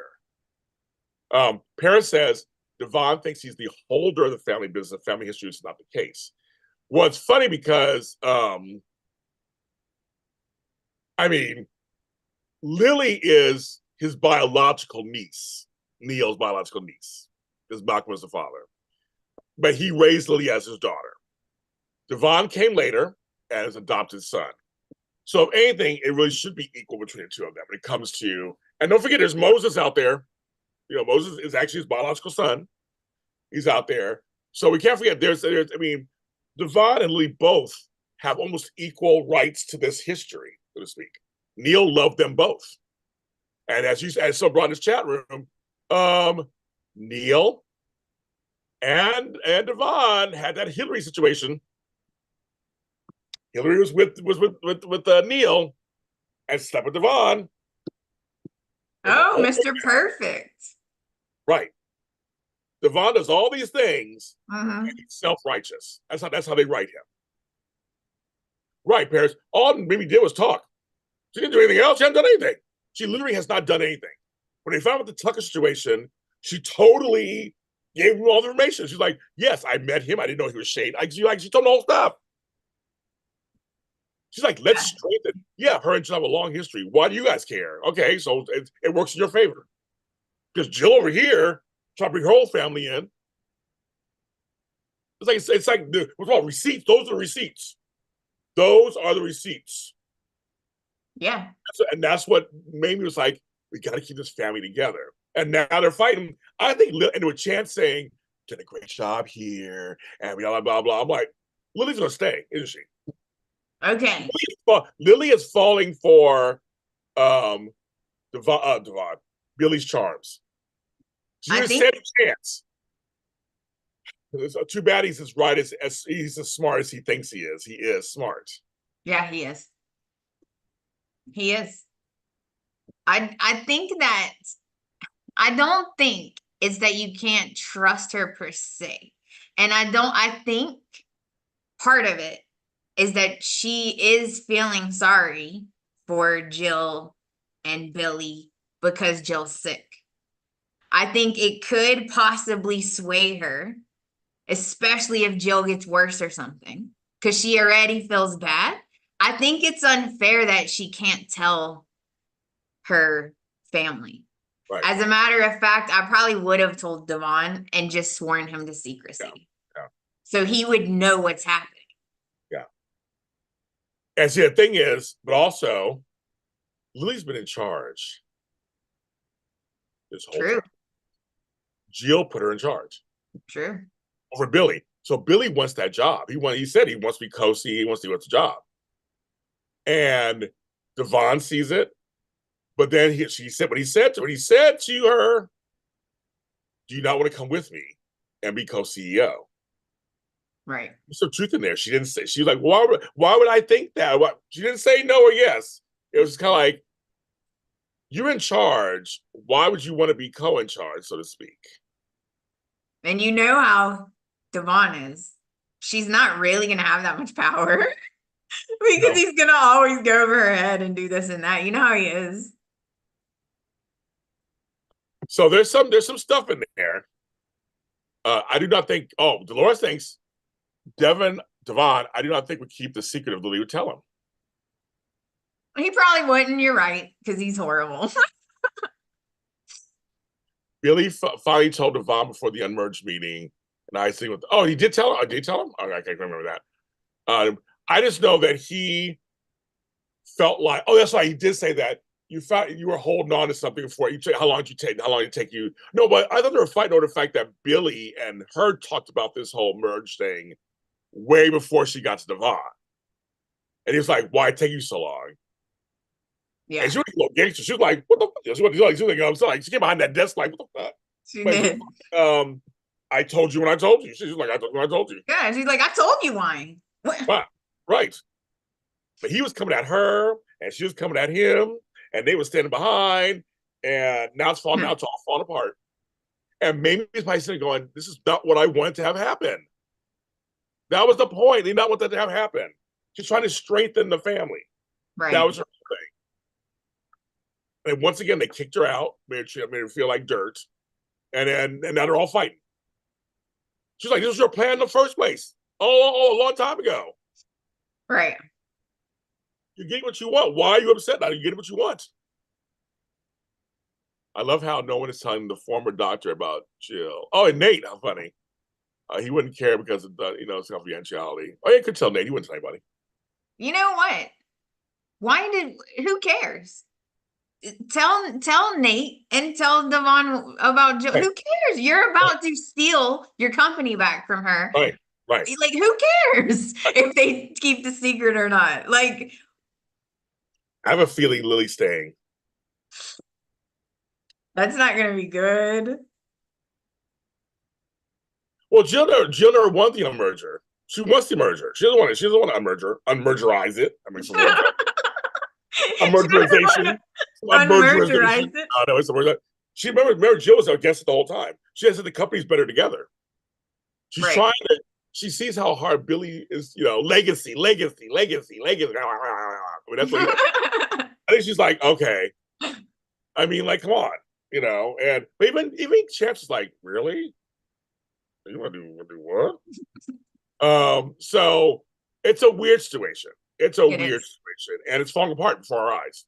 her. Paris says Devon thinks he's the holder of the family business. Family history is not the case. Well, it's funny because Lily is his biological niece, Neil's biological niece. Because Malcolm was the father. But he raised Lily as his daughter. Devon came later as his adopted son. So if anything, it really should be equal between the two of them when it comes to, and don't forget, there's Moses out there. You know, Moses is actually his biological son. He's out there. So we can't forget, there's Devon and Lily both have almost equal rights to this history, so to speak. Neil loved them both. And as so brought in this chat room, Neil and Devon had that Hillary situation. Hillary was with Neil and slept with Devon. Oh, Mr. Perfect. Right. Devon does all these things and he's self-righteous. That's how they write him. Right, Paris. All Mimi did was talk. She didn't do anything else. She hasn't done anything. She literally has not done anything. When they found out the Tucker situation, she totally gave him all the information. She's like, yes, I met him. I didn't know he was Shane. She told him the whole stuff. She's like, let's strengthen. Yeah, her and Jill have a long history. Why do you guys care? Okay, so it works in your favor. Because Jill over here trying to bring her whole family in. It's like what's called receipts. Those are the receipts. Those are the receipts. Yeah. And that's what Mamie was like, we got to keep this family together. And now they're fighting. I think, and with Chance saying, did a great job here, and blah, blah, blah. I'm like, Lily's going to stay, isn't she? Okay. Lily is falling for Devon, Billy's charms. She just said Chance. Too bad he's as right as he's as smart as he thinks he is. He is smart. Yeah, he is. He is. I think that I don't think it's that you can't trust her per se. And I think part of it is that she is feeling sorry for Jill and Billy because Jill's sick. I think it could possibly sway her, especially if Jill gets worse or something, because she already feels bad. I think it's unfair that she can't tell her family. Right. As a matter of fact, I probably would have told Devon and just sworn him to secrecy. Yeah. So he would know what's happening. Yeah. And see, the thing is, but also, Lily's been in charge this whole time. Jill put her in charge. True. Over Billy. So Billy wants that job. He said he wants to be co-C. He wants to do the job. And Devon sees it. But then he said to her, do you not want to come with me and be co-CEO? Right. There's some truth in there. She didn't say, she was like, why would I think that? She didn't say no or yes. It was kind of like, you're in charge. Why would you want to be co-in charge, so to speak? And you know how Devon is. She's not really going to have that much power because he's going to always go over her head and do this and that. You know how he is. So there's some stuff in there. I do not think. Oh, Dolores thinks Devon, I do not think would keep the secret if Lily would tell him. He probably wouldn't. You're right, because he's horrible. Billy finally told Devon before the unmerged meeting, and I see what. Oh, he did tell him. Did he tell him? Oh, I can't remember that. I just know that he felt like. Oh, that's right. He did say that you thought you were holding on to something before you. How long did you take? How long did it take you? No, but I thought they were fighting over the fact that Billy and her talked about this whole merge thing way before she got to Devon. And he was like, "Why take you so long?" Yeah, And she was a little gangster. She was like, "What the fuck?" She was like, she came behind that desk like, "What the fuck?" she Like, did. I told you when I told you. She's like, "I told you when I told you." Yeah, she's like, I told you why. Wow, right. But he was coming at her, and she was coming at him, and they were standing behind, and now it's falling. Now it's all falling apart. And maybe he's probably sitting going, "This is not what I wanted to have happen." That was the point. He not want that to have happen. She's trying to strengthen the family. That Right. was her thing. And once again, they kicked her out, made her feel like dirt, and now they're all fighting. She's like, "This was your plan in the first place, a long time ago. Right. You get what you want. Why are you upset now? You get what you want." I love how no one is telling the former doctor about Jill. Oh, and Nate, how funny. He wouldn't care because of the, it's confidentiality. Oh, yeah, could tell Nate. He wouldn't tell anybody. You know what? Who cares? Tell Nate and tell Devon about Jill. Right, Who cares? You're about to steal your company back from her. right, right. Like, who cares if they keep the secret or not? Like, I have a feeling Lily's staying. that's not gonna be good. Well, Jill never wanted the merger. She wants the merger. She doesn't want it. She doesn't want to unmergerize it. I mean, some words. Unmergerization. Unmergerize it. I know it's the word. She remember Jill was against it the whole time. She said the company's better together. She's Right. trying to. She sees how hard Billy is. Legacy. I mean, that's what. I think she's like, okay. I mean, like, come on, And but even Chance is like, really? You want to do what? So it's a weird situation. It's a weird situation, and it's falling apart before our eyes.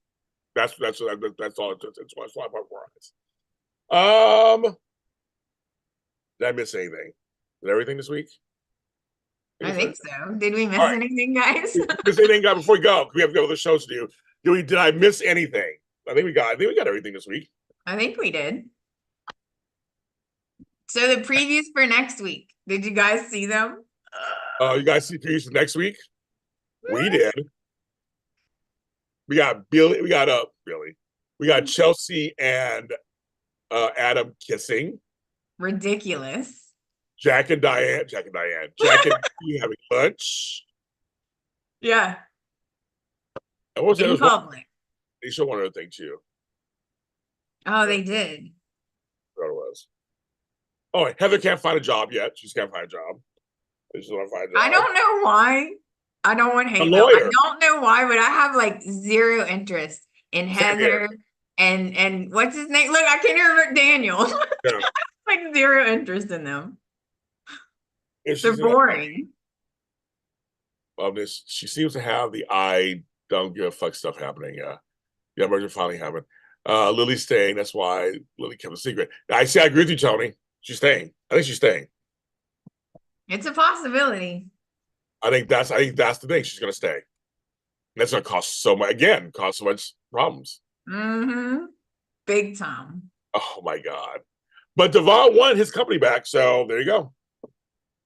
That's all. It's falling apart before our eyes. Did I miss anything? Did everything this week? I think so. Did we miss anything, guys? Miss anything, guys? Before we go, we have other shows to do. Did I miss anything? I think we got everything this week. I think we did. So the previews for next week. Did you guys see them? You guys see previews for next week? We did. We got Billy. We got Billy. We got Chelsea and Adam kissing. Ridiculous. Jack and Diane. Jack and having lunch. Yeah. And what was in public. They showed one other thing too. Oh, they did. What it was. Oh, Heather can't find a job yet. She just can't find a job. I don't know why. I don't want to hate them. I don't know why, but I have like zero interest in Heather and what's his name? Look, I can't remember Daniel. Yeah. Like zero interest in them. They're boring. She seems to have the I don't give a fuck stuff happening. The merger finally happened. Lily's staying. That's why Lily kept a secret. I agree with you, Tony. She's staying. I think she's staying. It's a possibility. I think that's the thing. She's gonna stay. And that's gonna cause so much problems. Mm-hmm. Big time. Oh my God. But Devon won his company back, so there you go.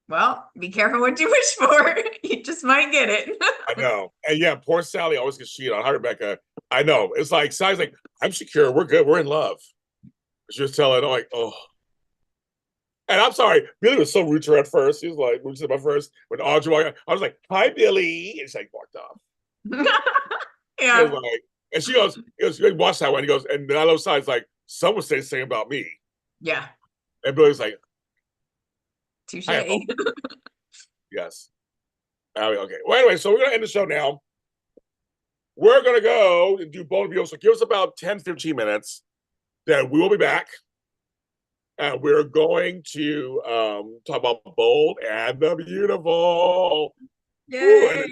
Well, be careful what you wish for. You just might get it. I know. And yeah, poor Sally always gets cheated on. Hi, Rebecca. I know. It's like Sally's like, I'm secure. We're good. We're in love. She was telling, I'm like, oh. And I'm sorry, Billy was so rude to her at first. He was like, rude to her first. When Audrey walked out, I was like, hi, Billy. And she like walked off. Yeah. Like, and she goes, watch that one. He goes, and then I love Sally's like, someone said the same about me. Yeah. And Billy's like, touche. Yes. Okay. Well, anyway, so we're going to end the show now. We're going to go and do Bold and Beautiful. So give us about 10, 15 minutes. Then we will be back. And we're going to talk about Bold and the Beautiful. Yay.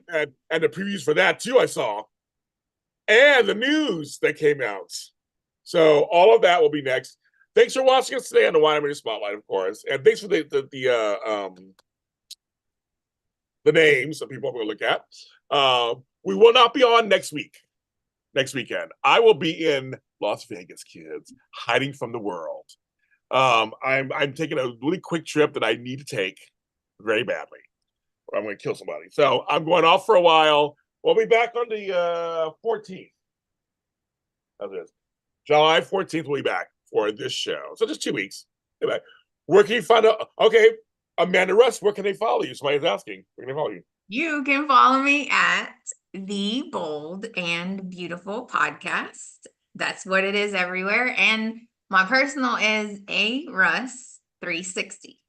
And the previews for that, too, I saw. And the news that came out. So all of that will be next. Thanks for watching us today on the Wine Spotlight, of course. And thanks for the names that people are going to look at. We will not be on next week. next weekend. I will be in Las Vegas, kids, hiding from the world. I'm taking a really quick trip that I need to take very badly, or I'm going to kill somebody. So I'm going off for a while. We'll be back on the 14th. How's this? July 14th, we'll be back for this show. So just 2 weeks. Where can you find out? Okay, Amanda Russ, where can they follow you? Somebody's asking. Where can they follow you? You can follow me at the Bold and Beautiful Podcast. That's what it is everywhere. And my personal is a Russ 360.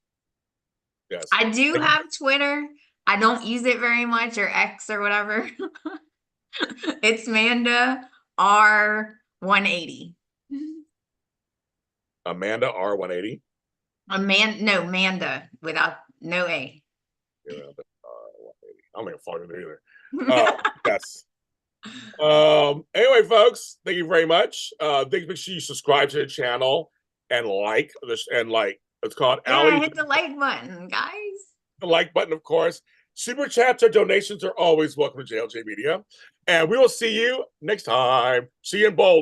Yes. I do have Twitter. I don't use it very much, or X or whatever. It's Manda R180. Amanda R180. Manda without no A. Yeah, I don't think I'm following it either. Yes. Anyway, folks, thank you very much. Make sure you subscribe to the channel and like this, and like it's called Yeah, hit the like button, guys. The like button, of course. Super chats or donations are always welcome to JLJ Media. And we will see you next time. See you in Bold.